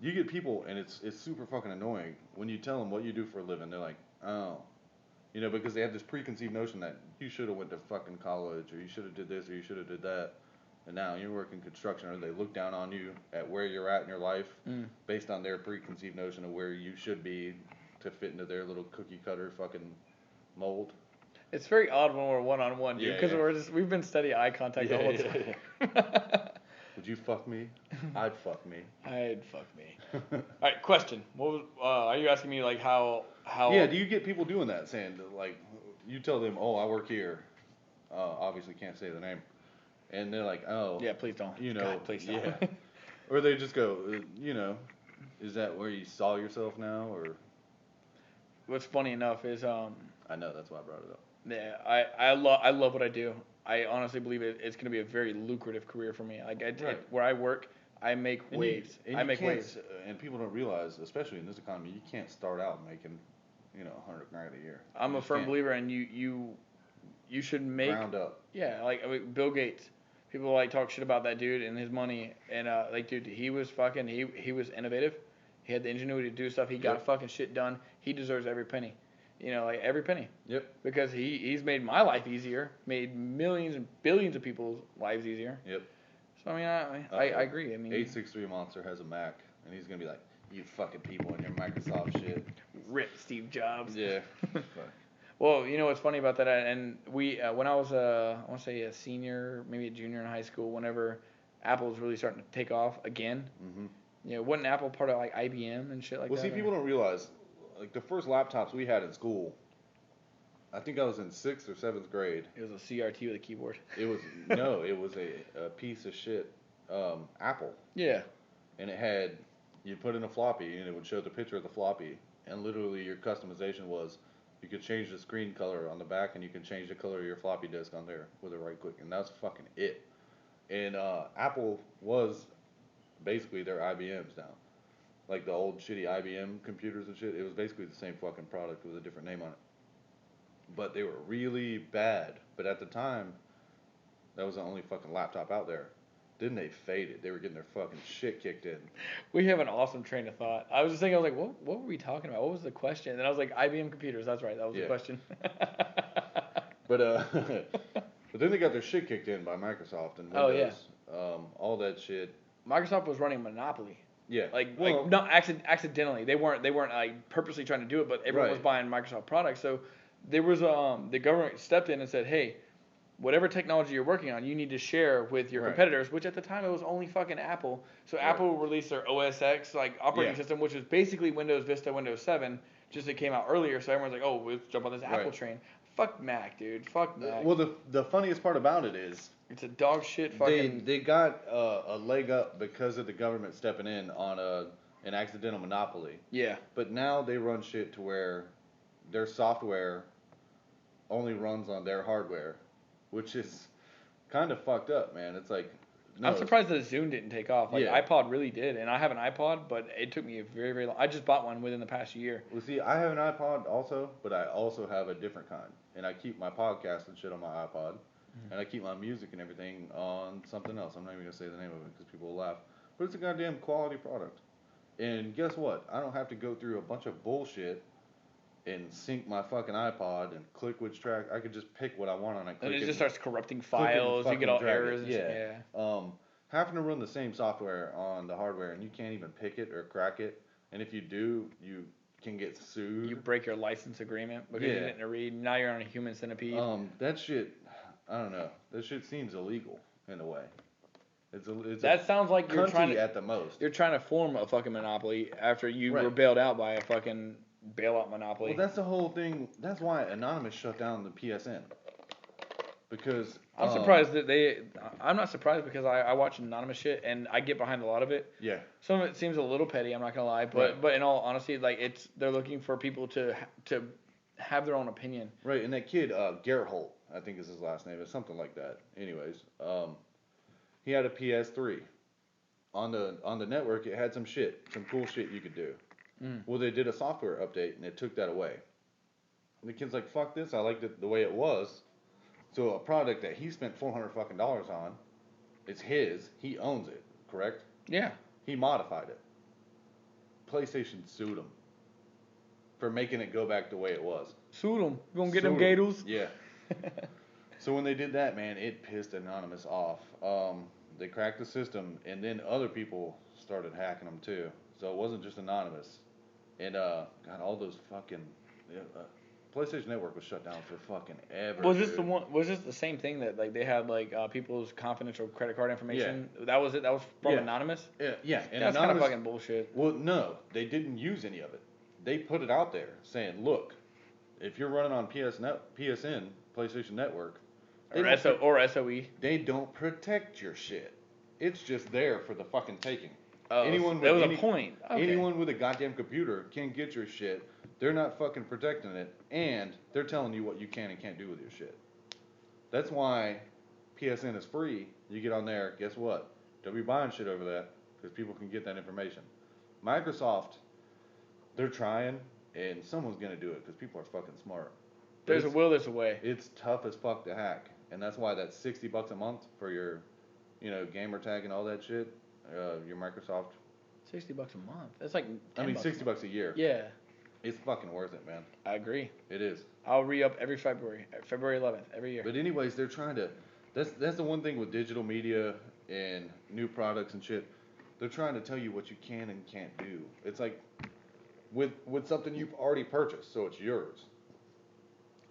You get people, and it's super fucking annoying when you tell them what you do for a living. They're like, oh, you know, because they have this preconceived notion that you should have went to fucking college, or you should have did this, or you should have did that, and now you're working construction, or they look down on you at where you're at in your life based on their preconceived notion of where you should be to fit into their little cookie cutter fucking mold. It's very odd when we're one-on-one, dude, because we've been steady eye contact the whole time. Yeah. Would you fuck me? I'd fuck me. I'd fuck me. All right, question. What was, are you asking me like how? Yeah, do you get people doing that, saying like, you tell them, oh, I work here. Obviously can't say the name, and they're like, oh. Yeah, please don't. You know, God, please don't. Yeah. Or they just go, you know, is that where you saw yourself now, or? What's funny enough is I know, that's why I brought it up. Yeah, I love what I do. I honestly believe it's going to be a very lucrative career for me. Like where I work, I make waves. I make waves. And people don't realize, especially in this economy, you can't start out making, $100,000 a year. I'm a firm believer, and you should make ground up. Yeah, like Bill Gates. People like talk shit about that dude and his money, and like dude, he was fucking he was innovative. He had the ingenuity to do stuff. He got fucking shit done. He deserves every penny. Like every penny. Yep. Because he's made my life easier, made millions and billions of people's lives easier. Yep. So I mean, I agree. I mean, 863 Monster has a Mac, and he's gonna be like, "You fucking people and your Microsoft shit." Rip Steve Jobs. Yeah. Well, you know what's funny about that, and we when I was I want to say a senior, maybe a junior in high school, whenever Apple was really starting to take off again. Mm-hmm. You know, wasn't Apple part of like IBM and shit like Well, that? see, people don't realize, like the first laptops we had in school, I think I was in 6th or 7th grade. It was a CRT with a keyboard. It was no, it was a piece of shit Apple, Yeah. and it had you put in a floppy, and it would show the picture of the floppy, and literally your customization was you could change the screen color on the back, and you can change the color of your floppy disk on there with a right click, and that's fucking it. And Apple was basically their IBMs now. Like the old shitty IBM computers and shit, it was basically the same fucking product with a different name on it. But they were really bad. But at the time, that was the only fucking laptop out there. Then they faded. They were getting their fucking shit kicked in. We have an awesome train of thought. I was just thinking, I was like, what were we talking about? What was the question? And then I was like, IBM computers. That's right. That was the question. But but then they got their shit kicked in by Microsoft and Windows. Oh, yeah. All that shit. Microsoft was running Monopoly. Yeah. Like not accidentally. They weren't like purposely trying to do it, but everyone was buying Microsoft products. So there was the government stepped in and said, hey, whatever technology you're working on, you need to share with your competitors, which at the time it was only fucking Apple. So Apple released their OS X like operating system, which was basically Windows Vista, Windows 7, just it came out earlier. So everyone's like, oh, let's jump on this Apple train. Fuck Mac, dude. Fuck Mac. Well, the funniest part about it is it's a dog shit fucking. They got a leg up because of the government stepping in on an accidental monopoly. Yeah. But now they run shit to where their software only runs on their hardware, which is kind of fucked up, man. It's like. No, I'm surprised that Zune didn't take off. Like iPod really did, and I have an iPod, but it took me a very, very long. I just bought one within the past year. Well, see, I have an iPod also, but I also have a different kind, and I keep my podcast and shit on my iPod, and I keep my music and everything on something else. I'm not even gonna say the name of it because people will laugh, but it's a goddamn quality product. And guess what? I don't have to go through a bunch of bullshit and sync my fucking iPod and click which track. I could just pick what I want on it. And it just starts corrupting files. You get all errors. And shit. Having to run the same software on the hardware and you can't even pick it or crack it. And if you do, you can get sued. You break your license agreement because you didn't read. Now you're on a human centipede. That shit, I don't know. That shit seems illegal in a way. That sounds like you're trying to at the most. You're trying to form a fucking monopoly after you were bailed out by a fucking bailout monopoly. Well, that's the whole thing. That's why Anonymous shut down the PSN. Because I'm surprised that I'm not surprised because I watch Anonymous shit and I get behind a lot of it. Yeah. Some of it seems a little petty. I'm not gonna lie, but in all honesty, like they're looking for people to have their own opinion. Right, and that kid Garrett Holt, I think is his last name, or something like that. Anyways, he had a PS3. On the network, it had some cool shit you could do. Well, they did a software update and it took that away. And the kid's like, "Fuck this! I liked it the way it was." So a product that he spent $400 on, it's his. He owns it, correct? Yeah. He modified it. PlayStation sued him for making it go back the way it was. Sued him. You gonna get them gators? Yeah. So when they did that, man, it pissed Anonymous off. They cracked the system, and then other people started hacking them too. So it wasn't just Anonymous. And God, all those fucking PlayStation Network was shut down for fucking ever. Was this the one? Was this the same thing that like they had like people's confidential credit card information? Yeah. That was it. That was from Anonymous. Yeah. And that's kind of fucking bullshit. Well, no, they didn't use any of it. They put it out there saying, "Look, if you're running on PSN, PlayStation Network, or SOE, they don't protect your shit. It's just there for the fucking taking." Oh, anyone with a point. Okay. Anyone with a goddamn computer can get your shit. They're not fucking protecting it, and they're telling you what you can and can't do with your shit. That's why PSN is free. You get on there, guess what? Don't be buying shit over that, because people can get that information. Microsoft, they're trying, and someone's going to do it, because people are fucking smart. There's a will, there's a way. It's tough as fuck to hack, and that's why that's $60 a month for your, gamer tag and all that shit. Your Microsoft. $60 a month. That's like $60 a year. Yeah. It's fucking worth it, man. I agree. It is. I'll re-up every February 11th, every year. But anyways, they're trying to. That's the one thing with digital media and new products and shit. They're trying to tell you what you can and can't do. It's like with something you've already purchased, so it's yours.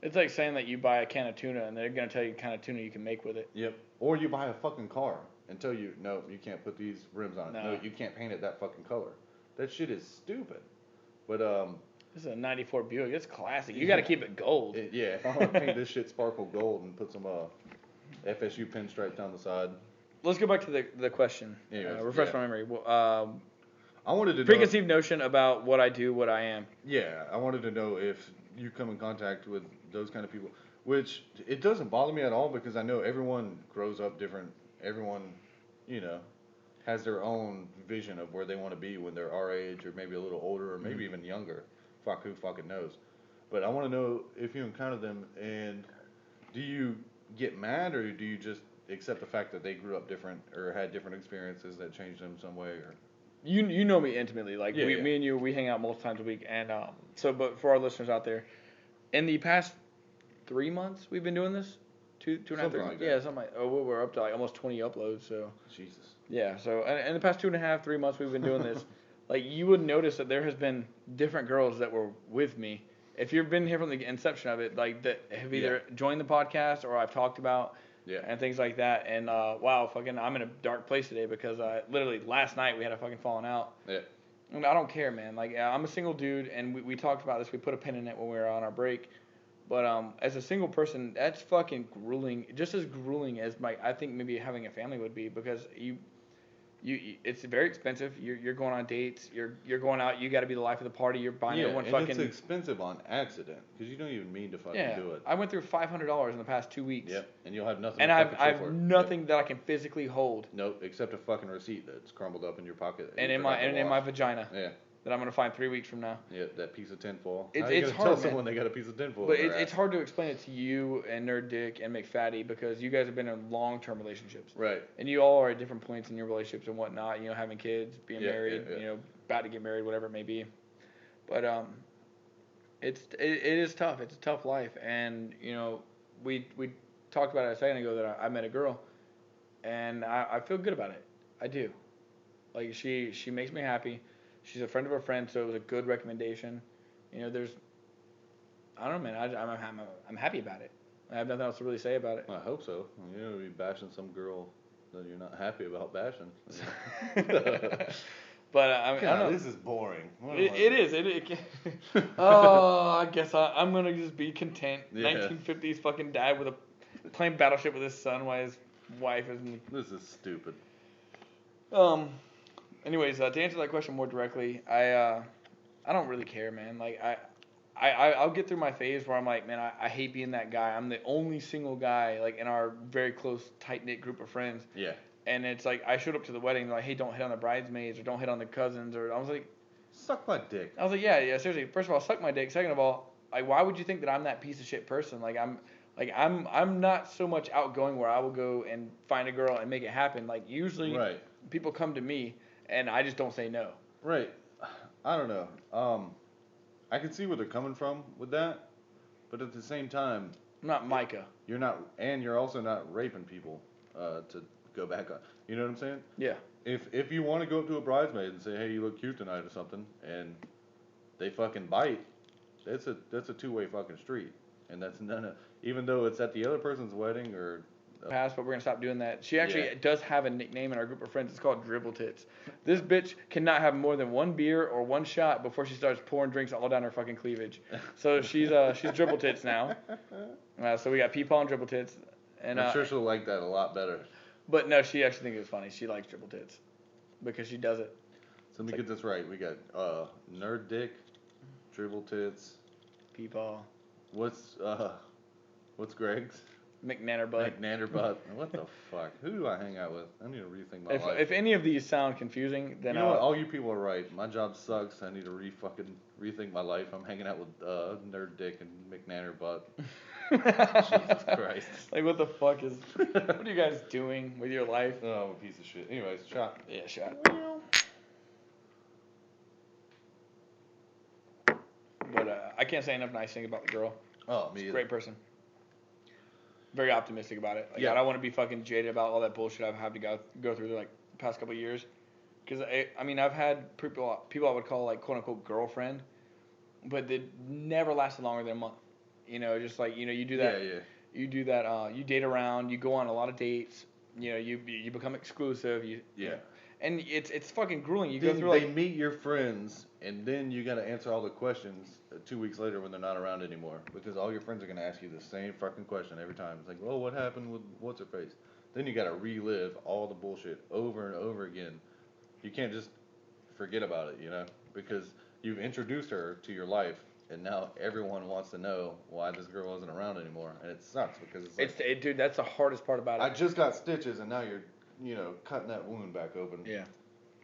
It's like saying that you buy a can of tuna and they're gonna tell you what kind of tuna you can make with it. Yep. Or you buy a fucking car and tell you, no, you can't put these rims on it. No. No, you can't paint it that fucking color. That shit is stupid. But This is a '94 Buick. It's classic. You got to keep it gold. Yeah. I want to paint this shit sparkle gold and put some FSU pinstripes down the side. Let's go back to the question. Anyways, refresh my memory. I wanted to preconceived notion about what I do, what I am. Yeah, I wanted to know if you come in contact with those kind of people, which it doesn't bother me at all because I know everyone grows up different. Everyone, has their own vision of where they want to be when they're our age or maybe a little older or maybe even younger. Fuck, who fucking knows? But I want to know if you encounter them and do you get mad or do you just accept the fact that they grew up different or had different experiences that changed them some way or... You know me intimately, like Yeah, me and you, we hang out multiple times a week, and but for our listeners out there, in the past 3 months we've been doing this, two and a half, 3 months, yeah, something like. We're up to like almost 20 uploads, so. Jesus. Yeah, so in the past 2.5, 3 months we've been doing this, like you would notice that there has been different girls that were with me. If you've been here from the inception of it, like that have either joined the podcast or I've talked about. Yeah. And things like that. And, wow, fucking, I'm in a dark place today because literally last night we had a fucking falling out. Yeah. And I don't care, man. Like, I'm a single dude, and we talked about this. We put a pin in it when we were on our break. But as a single person, that's fucking grueling. Just as grueling as I think maybe having a family would be because it's very expensive. You're going on dates. You're going out. You got to be the life of the party. You're buying everyone fucking. And it's expensive on accident because you don't even mean to fucking do it. I went through $500 in the past 2 weeks. Yep. And you'll have nothing. And I've nothing that I can physically hold. Nope, except a fucking receipt that's crumbled up in your pocket. And in my vagina. Yeah. That I'm gonna find 3 weeks from now. Yeah, that piece of tinfoil. It's hard. Tell someone they got a piece of tinfoil. But it's hard to explain it to you and Nerd Dick and McFatty because you guys have been in long-term relationships. Right. And you all are at different points in your relationships and whatnot. Having kids, being married. About to get married, whatever it may be. But it is tough. It's a tough life, and we talked about it a second ago that I met a girl, and I feel good about it. I do. Like she makes me happy. She's a friend of a friend, so it was a good recommendation. I don't know, man. I'm happy about it. I have nothing else to really say about it. I hope so. You'll be bashing some girl that you're not happy about bashing. But I don't know. This is boring. It is. I guess I'm gonna just be content. Yeah. 1950s fucking dad playing Battleship with his son while his wife is. This is stupid. Anyways, to answer that question more directly, I don't really care, man. Like I'll get through my phase where I'm like, man, I hate being that guy. I'm the only single guy like in our very close, tight knit group of friends. Yeah. And it's like I showed up to the wedding, they're like, hey, don't hit on the bridesmaids or don't hit on the cousins, or I was like, suck my dick. I was like, yeah, seriously. First of all, suck my dick. Second of all, like, why would you think that I'm that piece of shit person? I'm not so much outgoing where I will go and find a girl and make it happen. Like usually, people come to me. And I just don't say no. Right. I don't know. I can see where they're coming from with that, but at the same time, I'm not Micah. You're not, and you're also not raping people to go back on. You know what I'm saying? Yeah. If you want to go up to a bridesmaid and say, hey, you look cute tonight or something, and they fucking bite, that's a two-way fucking street, and that's even though it's at the other person's wedding or. Past, but we're gonna stop doing that. She actually does have a nickname in our group of friends. It's called Dribble Tits. This bitch cannot have more than one beer or one shot before she starts pouring drinks all down her fucking cleavage. So she's Dribble Tits now. So we got Peepaw and Dribble Tits, and I'm sure she'll like that a lot better. But no, she actually thinks it's funny. She likes Dribble Tits because she does it. So let me get this right. We got Nerd Dick, Dribble Tits, Peepaw. What's Greg's? McNannerbutt. McNannerbutt. What the fuck? Who do I hang out with? I need to rethink my life. If any of these sound confusing, then you know what? All you people are right. My job sucks. I need to rethink my life. I'm hanging out with Nerd Dick and McNannerbutt. Jesus Christ. Like what the fuck is? What are you guys doing with your life? Oh, I'm a piece of shit. Anyways, shot. Yeah, shot. But I can't say enough nice things about the girl. Oh, me either. Great person. Very optimistic about it. Like, I don't want to be fucking jaded about all that bullshit I've had to go through like the past couple of years. Because I've had people I would call like quote unquote girlfriend, but they never lasted longer than a month. You know, just like, you know, you do that. Yeah. You do that. You date around. You go on a lot of dates. You know, you become exclusive. Yeah. And it's fucking grueling. You then go through they meet your friends, and then you got to answer all the questions 2 weeks later when they're not around anymore, because all your friends are gonna ask you the same fucking question every time. It's like, well, what happened with what's her face? Then you got to relive all the bullshit over and over again. You can't just forget about it, you know, because you've introduced her to your life, and now everyone wants to know why this girl isn't around anymore, and it sucks because it's like, dude, that's the hardest part about it. I just got stitches, and now you're, you know, cutting that wound back open. Yeah.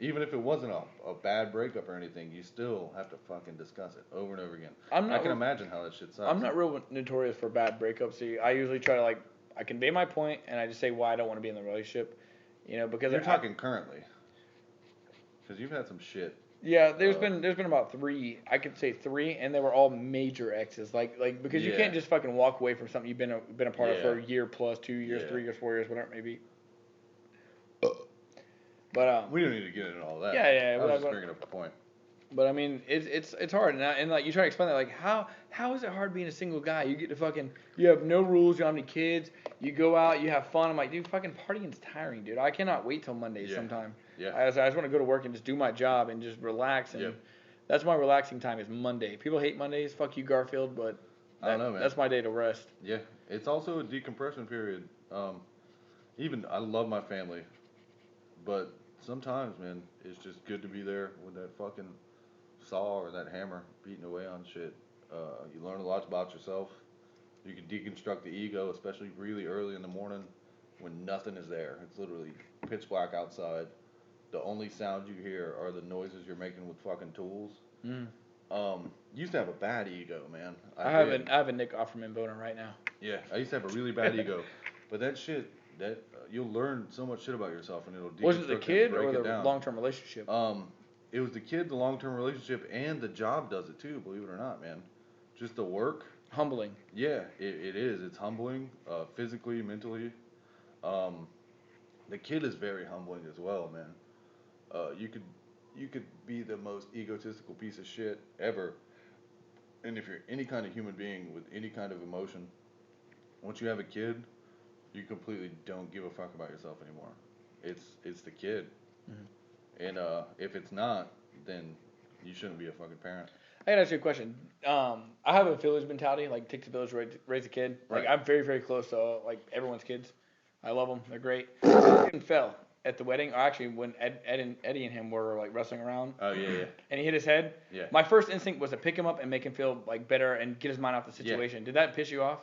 Even if it wasn't a bad breakup or anything, you still have to fucking discuss it over and over again. I can imagine how that shit sucks. I'm not real notorious for bad breakups. See, I usually try to, like, I convey my point, and I just say why I don't want to be in the relationship. You know, because you're talking currently, because you've had some shit. Yeah, there's been about 3. I could say 3, and they were all major exes. Like because you can't just fucking walk away from something you've been a part of for a year plus, 2 years, 3 years, 4 years, whatever it may be. But we don't need to get into all that. Yeah. I was just bringing up a point. But I mean, it's hard, and like you try to explain that, like how is it hard being a single guy? You get to you have no rules, you don't have any kids, you go out, you have fun. I'm like, dude, fucking partying's tiring, dude. I cannot wait till Mondays sometime. Yeah. I just want to go to work and just do my job and just relax, and that's my relaxing time is Monday. People hate Mondays, fuck you, Garfield, but I don't know, man. That's my day to rest. Yeah, it's also a decompression period. Even I love my family, but sometimes, man, it's just good to be there with that fucking saw or that hammer beating away on shit. You learn a lot about yourself. You can deconstruct the ego, especially really early in the morning when nothing is there. It's literally pitch black outside. The only sound you hear are the noises you're making with fucking tools. Used to have a bad ego, man. I have a Nick Offerman boner right now. Yeah, I used to have a really bad ego, but that shit, you'll learn so much shit about yourself, and it'll deconstruct. Was it the kid or the down. long-term relationship? It was the kid, the long-term relationship, and the job does it too. Believe it or not, man. Just the work. Humbling. Yeah, it is. It's humbling, physically, mentally. The kid is very humbling as well, man. You could be the most egotistical piece of shit ever, and if you're any kind of human being with any kind of emotion, once you have a kid, you completely don't give a fuck about yourself anymore. It's the kid. And if it's not, then you shouldn't be a fucking parent. I gotta ask you a question. I have a village mentality, like take the village, raise a kid. Like I'm very, very close to like everyone's kids. I love them. They're great. He fell at the wedding, or actually when Eddie and him were like wrestling around. Oh yeah. And he hit his head. Yeah. My first instinct was to pick him up and make him feel like better and get his mind off the situation. Yeah. Did that piss you off?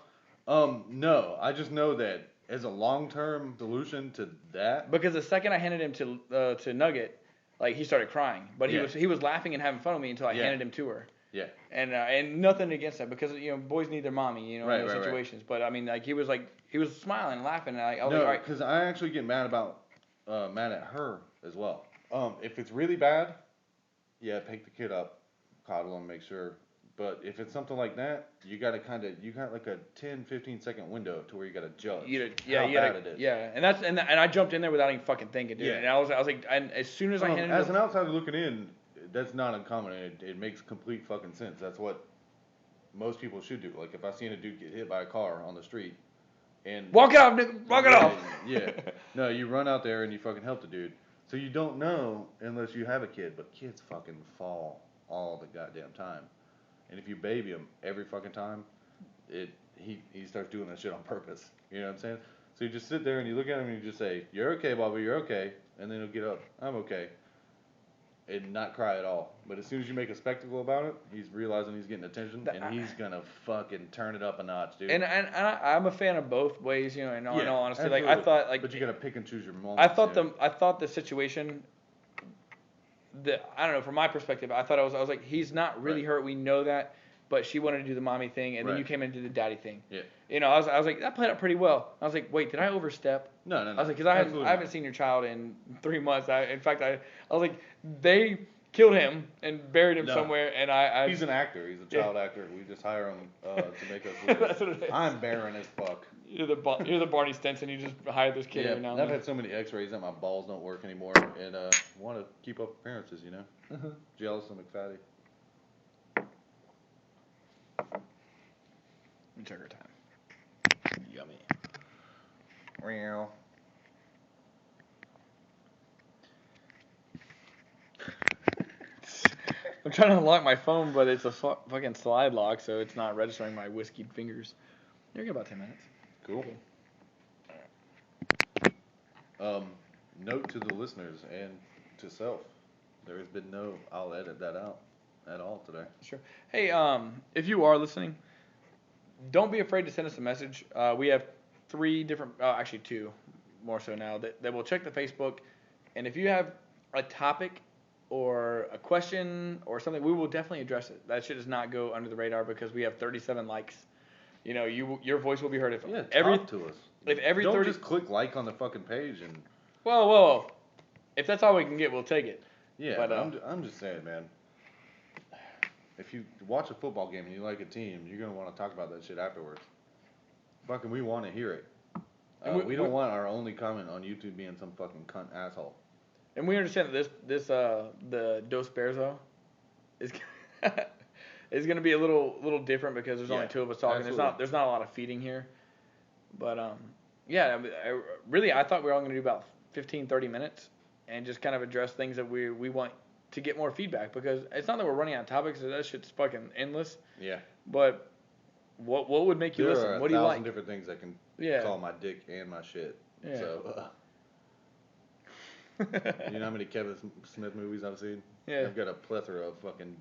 No. I just know that as a long-term solution to that. Because the second I handed him to Nugget, like he started crying, but he was laughing and having fun with me until I handed him to her. Yeah. And nothing against that, because you know boys need their mommy, you know, in those situations. Right. But I mean, like he was smiling and laughing, and I was no, like, all right. Because I actually get mad at her as well. If it's really bad, pick the kid up, coddle him, make sure. But if it's something like that, you got like a 10, 15 second window to where you got to judge how bad it is. Yeah, and I jumped in there without even fucking thinking, dude. Yeah. And I was like, and as soon as I handed as an outsider looking in, that's not uncommon, and it makes complete fucking sense. That's what most people should do. Like if I seen a dude get hit by a car on the street, and walk it off, nigga, walk it off. Yeah, no, you run out there and you fucking help the dude. So you don't know unless you have a kid, but kids fucking fall all the goddamn time. And if you baby him every fucking time, he starts doing that shit on purpose. You know what I'm saying? So you just sit there and you look at him and you just say, "You're okay, Bubby. You're okay." And then he'll get up. "I'm okay," and not cry at all. But as soon as you make a spectacle about it, he's realizing he's getting attention, and he's gonna fucking turn it up a notch, dude. And I'm a fan of both ways, you know. In all honesty, absolutely. Like I thought, like, but you gotta pick and choose your moments. I thought the situation. I don't know, from my perspective, I was like, he's not really hurt. We know that, but she wanted to do the mommy thing, and then you came in and did the daddy thing. Yeah. You know, I was like, that played out pretty well. I was like, wait, did I overstep? No. I was like, because I haven't seen your child in 3 months. In fact, I was like, they killed him and buried him somewhere, and he's an actor. He's a child actor. We just hire him to make us look. That's what it is. I'm barren as fuck. You're the Barney Stinson. You just hired this kid every now and then. I've had so many X-rays that my balls don't work anymore, and want to keep up appearances, you know. Jealous of McFatty. me check our time. Yummy. Meow. I'm trying to unlock my phone, but it's a fucking slide lock, so it's not registering my whiskeyed fingers. You're good about 10 minutes. Cool. Note to the listeners and to self, there has been no, I'll edit that out at all today. Sure. Hey, if you are listening, don't be afraid to send us a message. We have 3 different, actually 2 more so now, that will check the Facebook. And if you have a topic or a question or something, we will definitely address it. That shit does not go under the radar because we have 37 likes. You know, your voice will be heard. Talk to us. If every don't 30, just click like on the fucking page and. Whoa. If that's all we can get, we'll take it. Yeah, but I'm just saying, man. If you watch a football game and you like a team, you're gonna want to talk about that shit afterwards. Fucking, we want to hear it. We don't want our only comment on YouTube being some fucking cunt asshole. And we understand that the Dos Bearso is is going to be a little different because there's only 2 of us talking. Absolutely. There's not a lot of feeding here. But I thought we were all going to do about 15-30 minutes and just kind of address things that we want to get more feedback, because it's not that we're running out of topics. That shit's fucking endless. Yeah. But what would make you listen? What do you like? There are 1,000 different things I can call my dick and my shit. Yeah. So. You know how many Kevin Smith movies I've seen? Yeah. I've got a plethora of fucking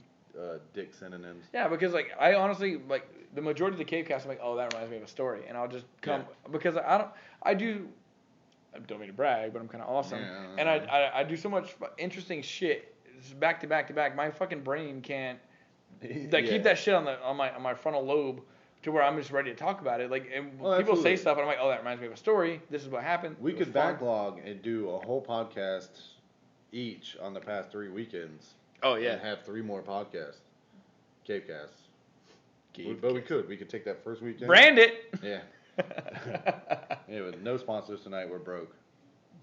dick synonyms. Yeah, because I honestly the majority of the cave cast, I'm like, oh, that reminds me of a story, and I'll just come because I don't mean to brag, but I'm kind of awesome, and I do so much interesting shit back to back to back. My fucking brain can't keep that shit on my frontal lobe to where I'm just ready to talk about it. People say stuff, and I'm like, oh, that reminds me of a story. This is what happened. We could backlog and do a whole podcast each on the past 3 weekends. Oh, yeah. And have 3 more podcasts. Cavecasts. But we could take that first weekend. Brand it! Yeah. With no sponsors tonight, we're broke.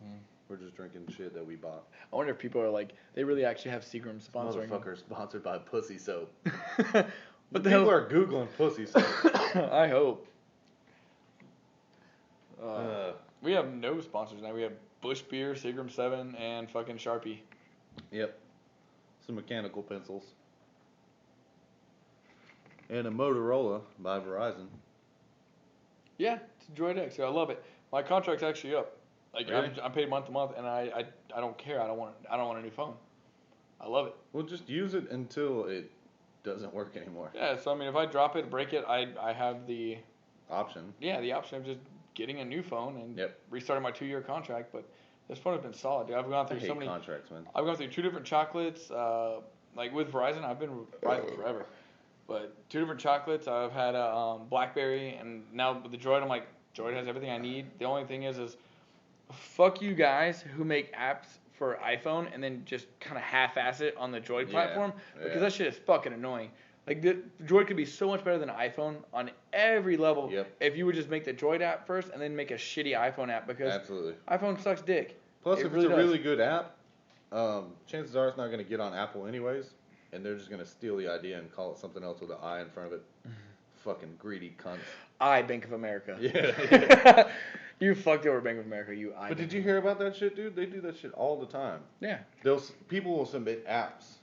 Mm-hmm. We're just drinking shit that we bought. I wonder if people are like, they really actually have Seagram sponsoring. Motherfucker sponsored by Pussy Soap. What the people hell? are Googling Pussy Soap. I hope. We have no sponsors now. We have Bush Beer, Seagram 7, and fucking Sharpie. Yep. Some mechanical pencils. And a Motorola by Verizon. Yeah, it's a Droid X. I love it. My contract's actually up. Really? I'm paid month to month, and I don't care. I don't want a new phone. I love it. Well, just use it until it doesn't work anymore. Yeah, so I mean, if I drop it, break it, I have the option. Yeah, the option of just getting a new phone and restarting my 2-year contract. But this phone has been solid, dude. I've gone through so many contracts, man. I've gone through 2 different chocolates. With Verizon, I've been with Verizon forever. But 2 different chocolates. I've had a BlackBerry, and now with the Droid, I'm like, Droid has everything I need. The only thing is fuck you guys who make apps for iPhone and then just kind of half-ass it on the Droid platform, because that shit is fucking annoying. The Droid could be so much better than iPhone on every level if you would just make the Droid app first and then make a shitty iPhone app, because iPhone sucks dick. Plus, if it's a really good app, chances are it's not going to get on Apple anyways, and they're just going to steal the idea and call it something else with an I in front of it. Fucking greedy cunts. Bank of America. Yeah. You fucked over Bank of America, you But did you hear about that shit, dude? They do that shit all the time. Yeah. People will submit apps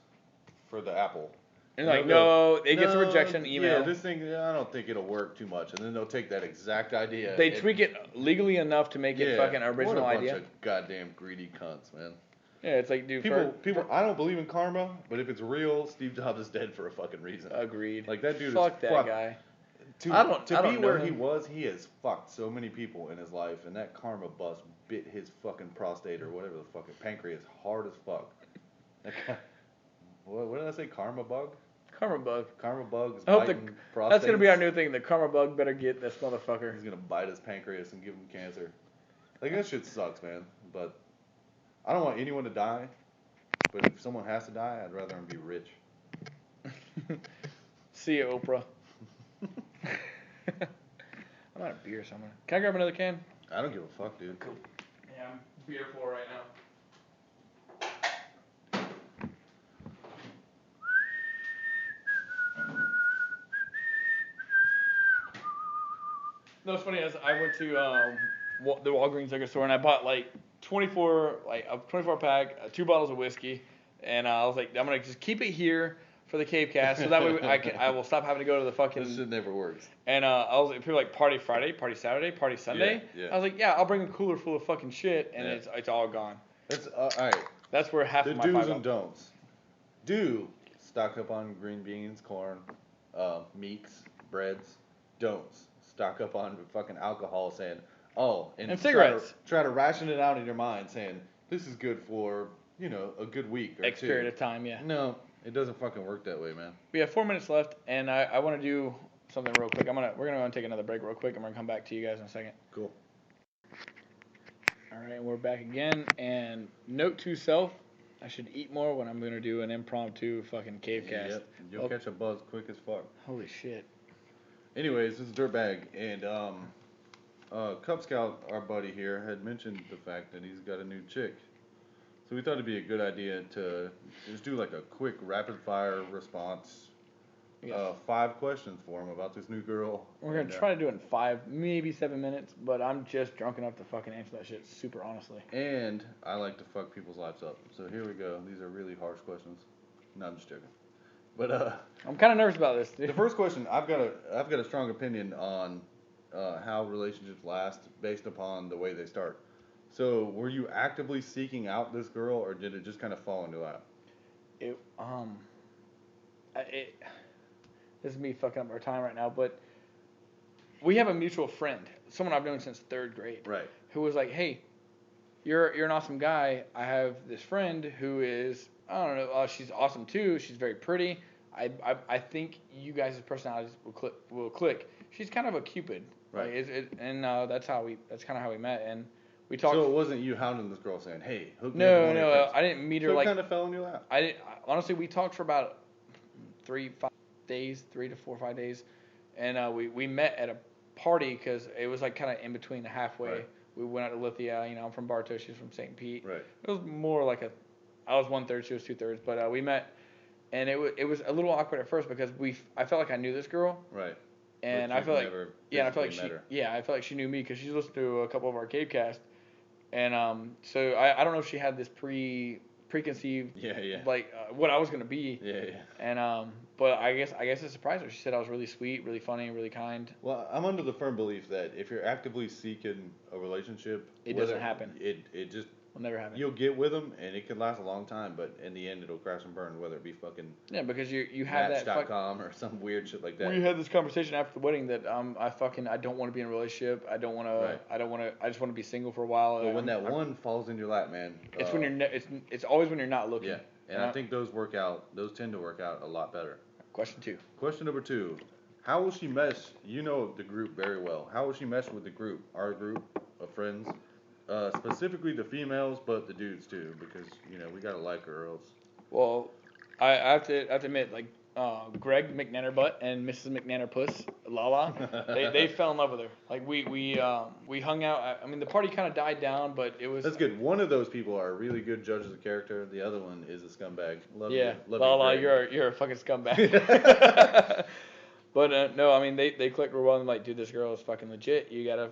for the Apple. And it gets a rejection email. Yeah, this thing, I don't think it'll work too much. And then they'll take that exact idea. They tweak it legally enough to make it fucking original idea. What a bunch of goddamn greedy cunts, man. Yeah, it's like, dude. People. I don't believe in karma, but if it's real, Steve Jobs is dead for a fucking reason. Agreed. Like, that dude Fuck that guy. To be where he was, he has fucked so many people in his life, and that karma bust bit his fucking prostate or whatever the fucking pancreas hard as fuck. What did I say? Karma bug? Karma bug. Karma bug is biting prostates. That's gonna be our new thing. The karma bug better get this motherfucker. He's gonna bite his pancreas and give him cancer. Like, that shit sucks, man. But I don't want anyone to die. But if someone has to die, I'd rather them be rich. See ya, Oprah. I'm out of beer somewhere. Can I grab another can? I don't give a fuck, dude. Cool. Yeah, I'm beer full right now. No, it's funny. As I went to the Walgreens liquor store and I bought like 24 pack, 2 bottles of whiskey, and I was like, I'm gonna just keep it here for the cave cast, so that way I will stop having to go to the fucking. This shit never works. And I was people like party Friday, party Saturday, party Sunday. Yeah. I was like, yeah, I'll bring a cooler full of fucking shit, and it's all gone. That's all right. That's where half the of my do's and don'ts. Do stock up on green beans, corn, meats, breads. Don'ts stock up on fucking alcohol, saying, oh, and cigarettes. Try to ration it out in your mind, saying this is good for a good week or X two. period of time, yeah. No, it doesn't fucking work that way, man. We have 4 minutes left, and I want to do something real quick. We're gonna go and take another break real quick, and we're gonna come back to you guys in a second. Cool. All right, we're back again, and note to self: I should eat more when I'm gonna do an impromptu fucking cave cast. Yep. You'll catch a buzz quick as fuck. Holy shit. Anyways, this is Dirtbag, and Cub-Scout, our buddy here, had mentioned the fact that he's got a new chick. So we thought it'd be a good idea to just do like a quick rapid-fire response. Yes. 5 questions for him about this new girl. We're going to try to do it in 5, maybe 7 minutes, but I'm just drunk enough to fucking answer that shit super honestly. And I like to fuck people's lives up. So here we go. These are really harsh questions. No, I'm just joking. But I'm kind of nervous about this, dude. The first question, I've got a strong opinion on how relationships last based upon the way they start. So, were you actively seeking out this girl, or did it just kind of fall into your lap? This is me fucking up our time right now, but we have a mutual friend, someone I've known since 3rd grade, right? Who was like, hey, you're an awesome guy. I have this friend who is, I don't know, she's awesome too. She's very pretty. I think you guys' personalities will click. She's kind of a Cupid, right? That's kind of how we met, and we talked. So it wasn't you hounding this girl saying, "Hey, hook me up." No, no, I didn't meet her like. It kind of fell in your lap. Honestly, we talked for about 3 to 4 or 5 days, and we met at a party because it was like kind of in between the halfway. Right. We went out to Lithia. I'm from Bartow. She's from St. Pete. Right. It was more like I was 1/3, she was 2/3, but we met. And it was a little awkward at first because I felt like I knew this girl. Right. And I felt like I felt like she knew me because she listened to a couple of our cave casts. And so I don't know if she had this preconceived like what I was gonna be. Yeah. And but I guess it surprised her. She said I was really sweet, really funny, really kind. Well, I'm under the firm belief that if you're actively seeking a relationship, it doesn't happen. It just will never happen. You'll get with them, and it could last a long time, but in the end, it'll crash and burn. Whether it be fucking because you have Match.com or some weird shit like that. We had this conversation after the wedding that I don't want to be in a relationship. I don't want to. I just want to be single for a while. But when that one falls in your lap, man, it's when you're it's always when you're not looking. Yeah, and I think those tend to work out a lot better. Question 2. Question number 2. How will she mesh? You know the group very well. How will she mesh with the group? Our group of friends. Specifically the females, but the dudes too, because we gotta like her or else. Well, I have to admit, like Greg McNannerbutt and Mrs. McNannerpuss, Lala, they fell in love with her. Like we hung out. I mean, the party kind of died down, but it was. That's good. One of those people are really good judges of character. The other one is a scumbag. Love Lala, you, you're a fucking scumbag. But no, I mean they clicked real well and like, dude, this girl is fucking legit. You gotta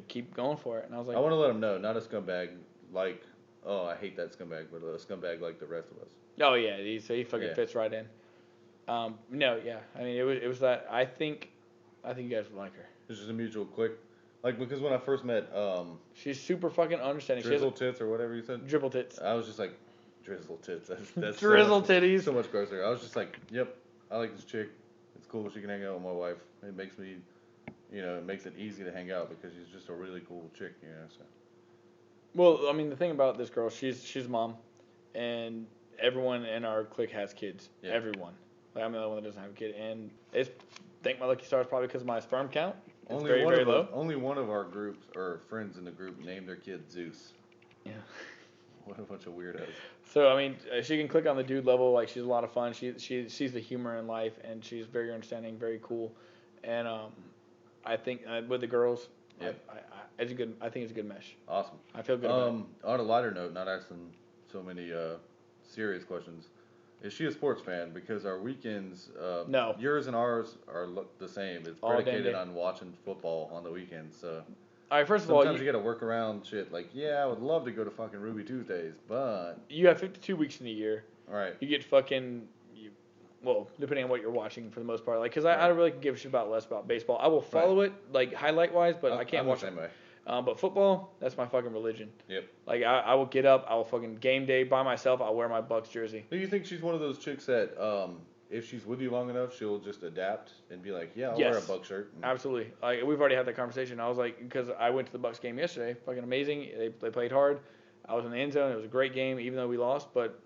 keep going for it. And I was like, I want to let them know, not a scumbag like, oh, I hate that scumbag, but a scumbag like the rest of us. Oh yeah, he fucking fits right in. No, yeah, I mean it was that. I think you guys would like her. It's just a mutual click. Like because when I first met, she's super fucking understanding. Drizzle tits or whatever you said. Dribble tits. I was just like, drizzle tits. That's drizzle titties. So much grosser. I was just like, yep, I like this chick. It's cool. She can hang out with my wife. It makes me, it makes it easy to hang out because she's just a really cool chick, So. Well, I mean, the thing about this girl, she's a mom, and everyone in our clique has kids. Yeah. Everyone. Like, I'm the only one that doesn't have a kid, and thank my lucky stars probably because of my sperm count. It's very low. Only one of our groups or friends in the group named their kid Zeus. Yeah. What a bunch of weirdos. So I mean, she can click on the dude level. Like she's a lot of fun. She sees the humor in life, and she's very understanding, very cool. And I think with the girls, I think it's a good mesh. Awesome. I feel good about it. On a lighter note, not asking so many serious questions. Is she a sports fan? Because our weekends, No. yours and ours are the same. It's All predicated day. on watching football on the weekends. So All right, first of all, sometimes you got to work around shit. Like, yeah, I would love to go to fucking Ruby Tuesdays, but you have 52 weeks in a year. right, You get fucking, well, depending on what you're watching for the most part. Like, because I really could give a shit about less about baseball. I will follow it, like, highlight-wise, but I can't watch it. But football, that's my fucking religion. Yep. Like, I will get up, I will fucking game day by myself, I'll wear my Bucks jersey. Do you think she's one of those chicks that, if she's with you long enough, she'll just adapt and be like, yeah, I'll wear a Buck shirt? Absolutely. Like, we've already had that conversation. I was like, because I went to the Bucks game yesterday, fucking amazing. They played hard. I was in the end zone. It was a great game, even though we lost. But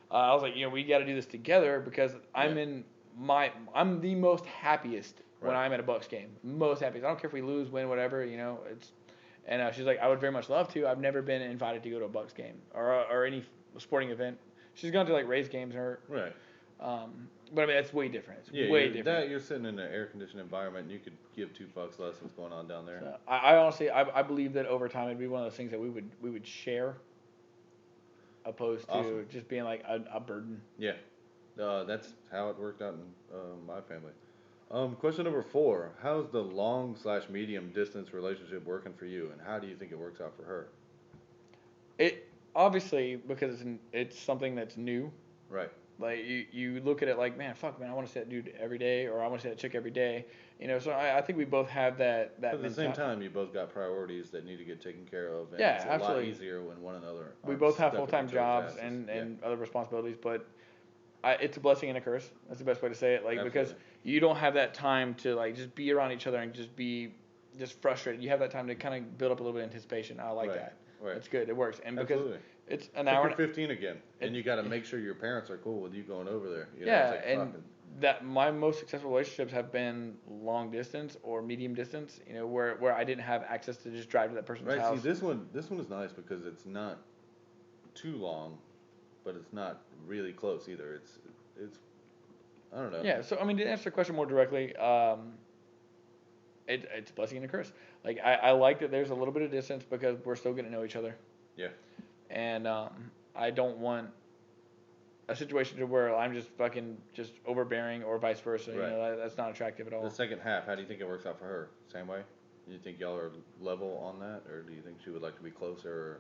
I was like, we got to do this together because I'm the most happiest when I'm at a Bucks game. Most happiest. I don't care if we lose, win, whatever. And she's like, I would very much love to. I've never been invited to go to a Bucks game or any sporting event. She's gone to like Rays games or right. But I mean that's way different. It's way different. That you're sitting in an air conditioned environment, and you could give two fucks less what's going on down there. So, I honestly I believe that over time it'd be one of those things that we would share, opposed to just being like a burden. Yeah, that's how it worked out in my family. Question number 4: how's the long/medium distance relationship working for you, and how do you think it works out for her? It obviously because it's something that's new. Right. Like you look at it like, man, I want to see that dude every day, or I want to see that chick every day. So I think we both have that. But at the same time, you both got priorities that need to get taken care of. And yeah, it's absolutely. A lot easier when one another. We both have full-time jobs and other responsibilities, but it's a blessing and a curse. That's the best way to say it. Like because you don't have that time to like just be around each other and just be frustrated. You have that time to kind of build up a little bit of anticipation. I like that. Right. It's good. It works. And because it's an hour. You're 15 again, and you got to make sure your parents are cool with you going over there. That my most successful relationships have been long distance or medium distance. Where I didn't have access to just drive to that person's house. Right. See, this one is nice because it's not too long, but it's not really close either. It's I don't know. Yeah. So I mean, to answer the question more directly, it's a blessing and a curse. Like I like that there's a little bit of distance because we're still getting to know each other. Yeah. And I don't want a situation to where I'm just overbearing or vice versa. Right. That's not attractive at all. The second half, how do you think it works out for her? Same way? Do you think y'all are level on that, or do you think she would like to be closer?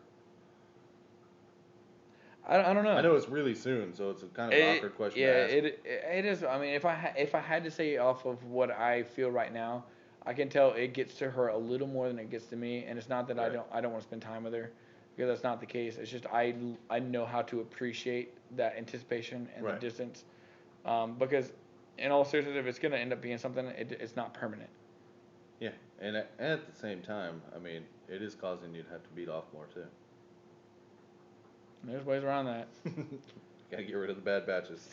I don't know. I know it's really soon, so it's a kind of an awkward question to ask. Yeah, it is. I mean, if I had to say off of what I feel right now, I can tell it gets to her a little more than it gets to me, and it's not that I don't want to spend time with her. Because that's not the case. It's just I know how to appreciate that anticipation and the distance. Because in all seriousness, if it's going to end up being something, it's not permanent. Yeah, and at the same time, I mean, it is causing you to have to beat off more too. There's ways around that. Got to get rid of the bad batches.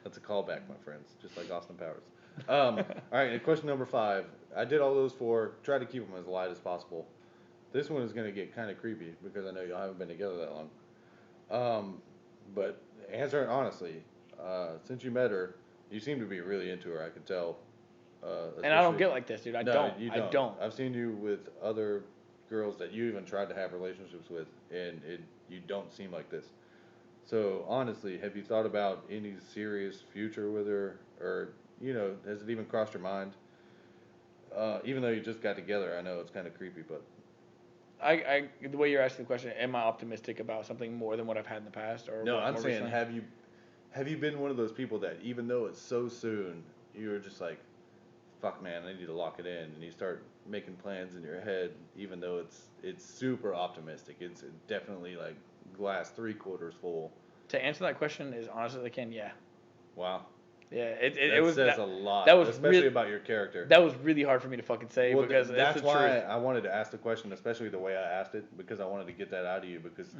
That's a callback, my friends, just like Austin Powers. All right, and question number 5. I did all those 4. Try to keep them as light as possible. This one is going to get kind of creepy because I know y'all haven't been together that long. But answer it honestly. Since you met her, you seem to be really into her. I can tell. And I don't get like this, dude. I don't. I don't. I've seen you with other girls that you even tried to have relationships with, and you don't seem like this. So honestly, have you thought about any serious future with her, or has it even crossed your mind? Even though you just got together, I know it's kind of creepy, but. The way you're asking the question, am I optimistic about something more than what I've had in the past? Or no, I'm saying, have you been one of those people that even though it's so soon, you're just like, fuck man, I need to lock it in, and you start making plans in your head, even though it's super optimistic. It's definitely like glass 3/4 full. To answer that question as honestly as I can, yeah. Wow. Yeah, it says a lot. That was especially really, about your character. That was really hard for me to fucking say because that's why I wanted to ask the question, especially the way I asked it, because I wanted to get that out of you, because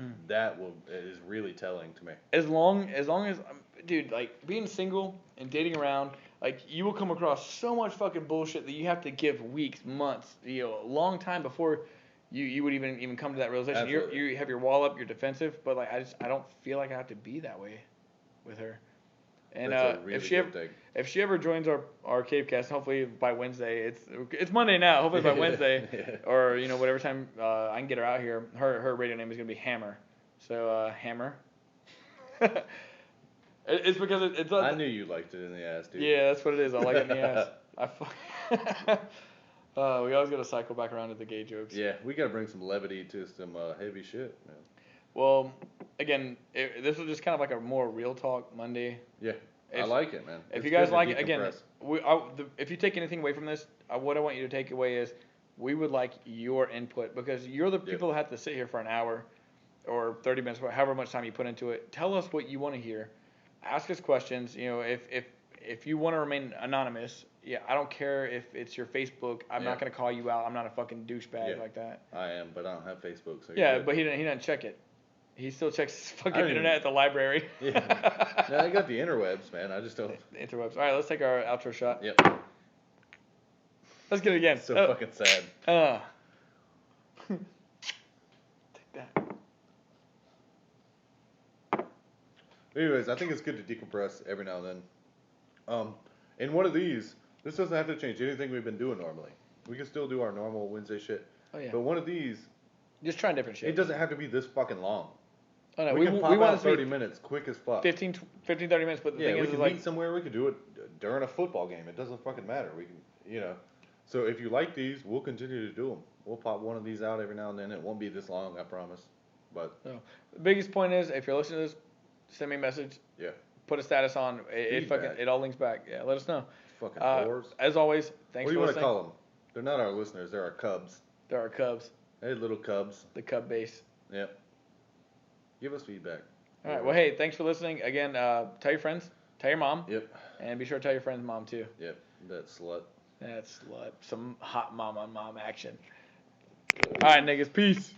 is really telling to me. As long as dude, like being single and dating around, like you will come across so much fucking bullshit that you have to give weeks, months, a long time before you would even come to that realization. You have your wall up, you're defensive, but like I don't feel like I have to be that way with her. And if she ever joins our cave cast, hopefully by Wednesday, it's Monday now. Hopefully by Wednesday, or whatever time I can get her out here. Her radio name is gonna be Hammer. So Hammer. It's because it's. I knew you liked it in the ass, dude. Yeah, that's what it is. I like it in the ass. We always got to cycle back around to the gay jokes. Yeah, we got to bring some levity to some heavy shit, man. Well, again, this was just kind of like a more real talk Monday. Yeah, I like it, man. If you guys like it, again, if you take anything away from this, what I want you to take away is we would like your input because you're the people that have to sit here for an hour or 30 minutes, however much time you put into it. Tell us what you want to hear. Ask us questions. You know, if you want to remain anonymous, I don't care if it's your Facebook. I'm not gonna call you out. I'm not a fucking douchebag like that. I am, but I don't have Facebook. So but he doesn't check it. He still checks his fucking internet at the library. Yeah. No, I got the interwebs, man. I just don't. The interwebs. All right, let's take our outro shot. Yep. Let's get it again. So fucking sad. Take that. Anyways, I think it's good to decompress every now and then. In one of these, this doesn't have to change anything we've been doing normally. We can still do our normal Wednesday shit. Oh, yeah. But one of these... Just trying different shit. It doesn't have to be this fucking long. Oh, no. We can pop out 30 minutes quick as fuck. 15, 30 minutes, but the thing is... we can meet somewhere. We can do it during a football game. It doesn't fucking matter. We can, So if you like these, we'll continue to do them. We'll pop one of these out every now and then. It won't be this long, I promise. But... No. The biggest point is, if you're listening to this, send me a message. Yeah. Put a status on. It all links back. Yeah, let us know. Fucking whores. As always, thanks for listening. What do you want to call them? They're not our listeners. They're our cubs. They're our cubs. Hey, little cubs. The cub base. Yep. Give us feedback. All right. Well, hey, thanks for listening. Again, tell your friends. Tell your mom. Yep. And be sure to tell your friend's mom, too. Yep. That slut. That slut. Some hot mom on mom action. All right, niggas. Peace.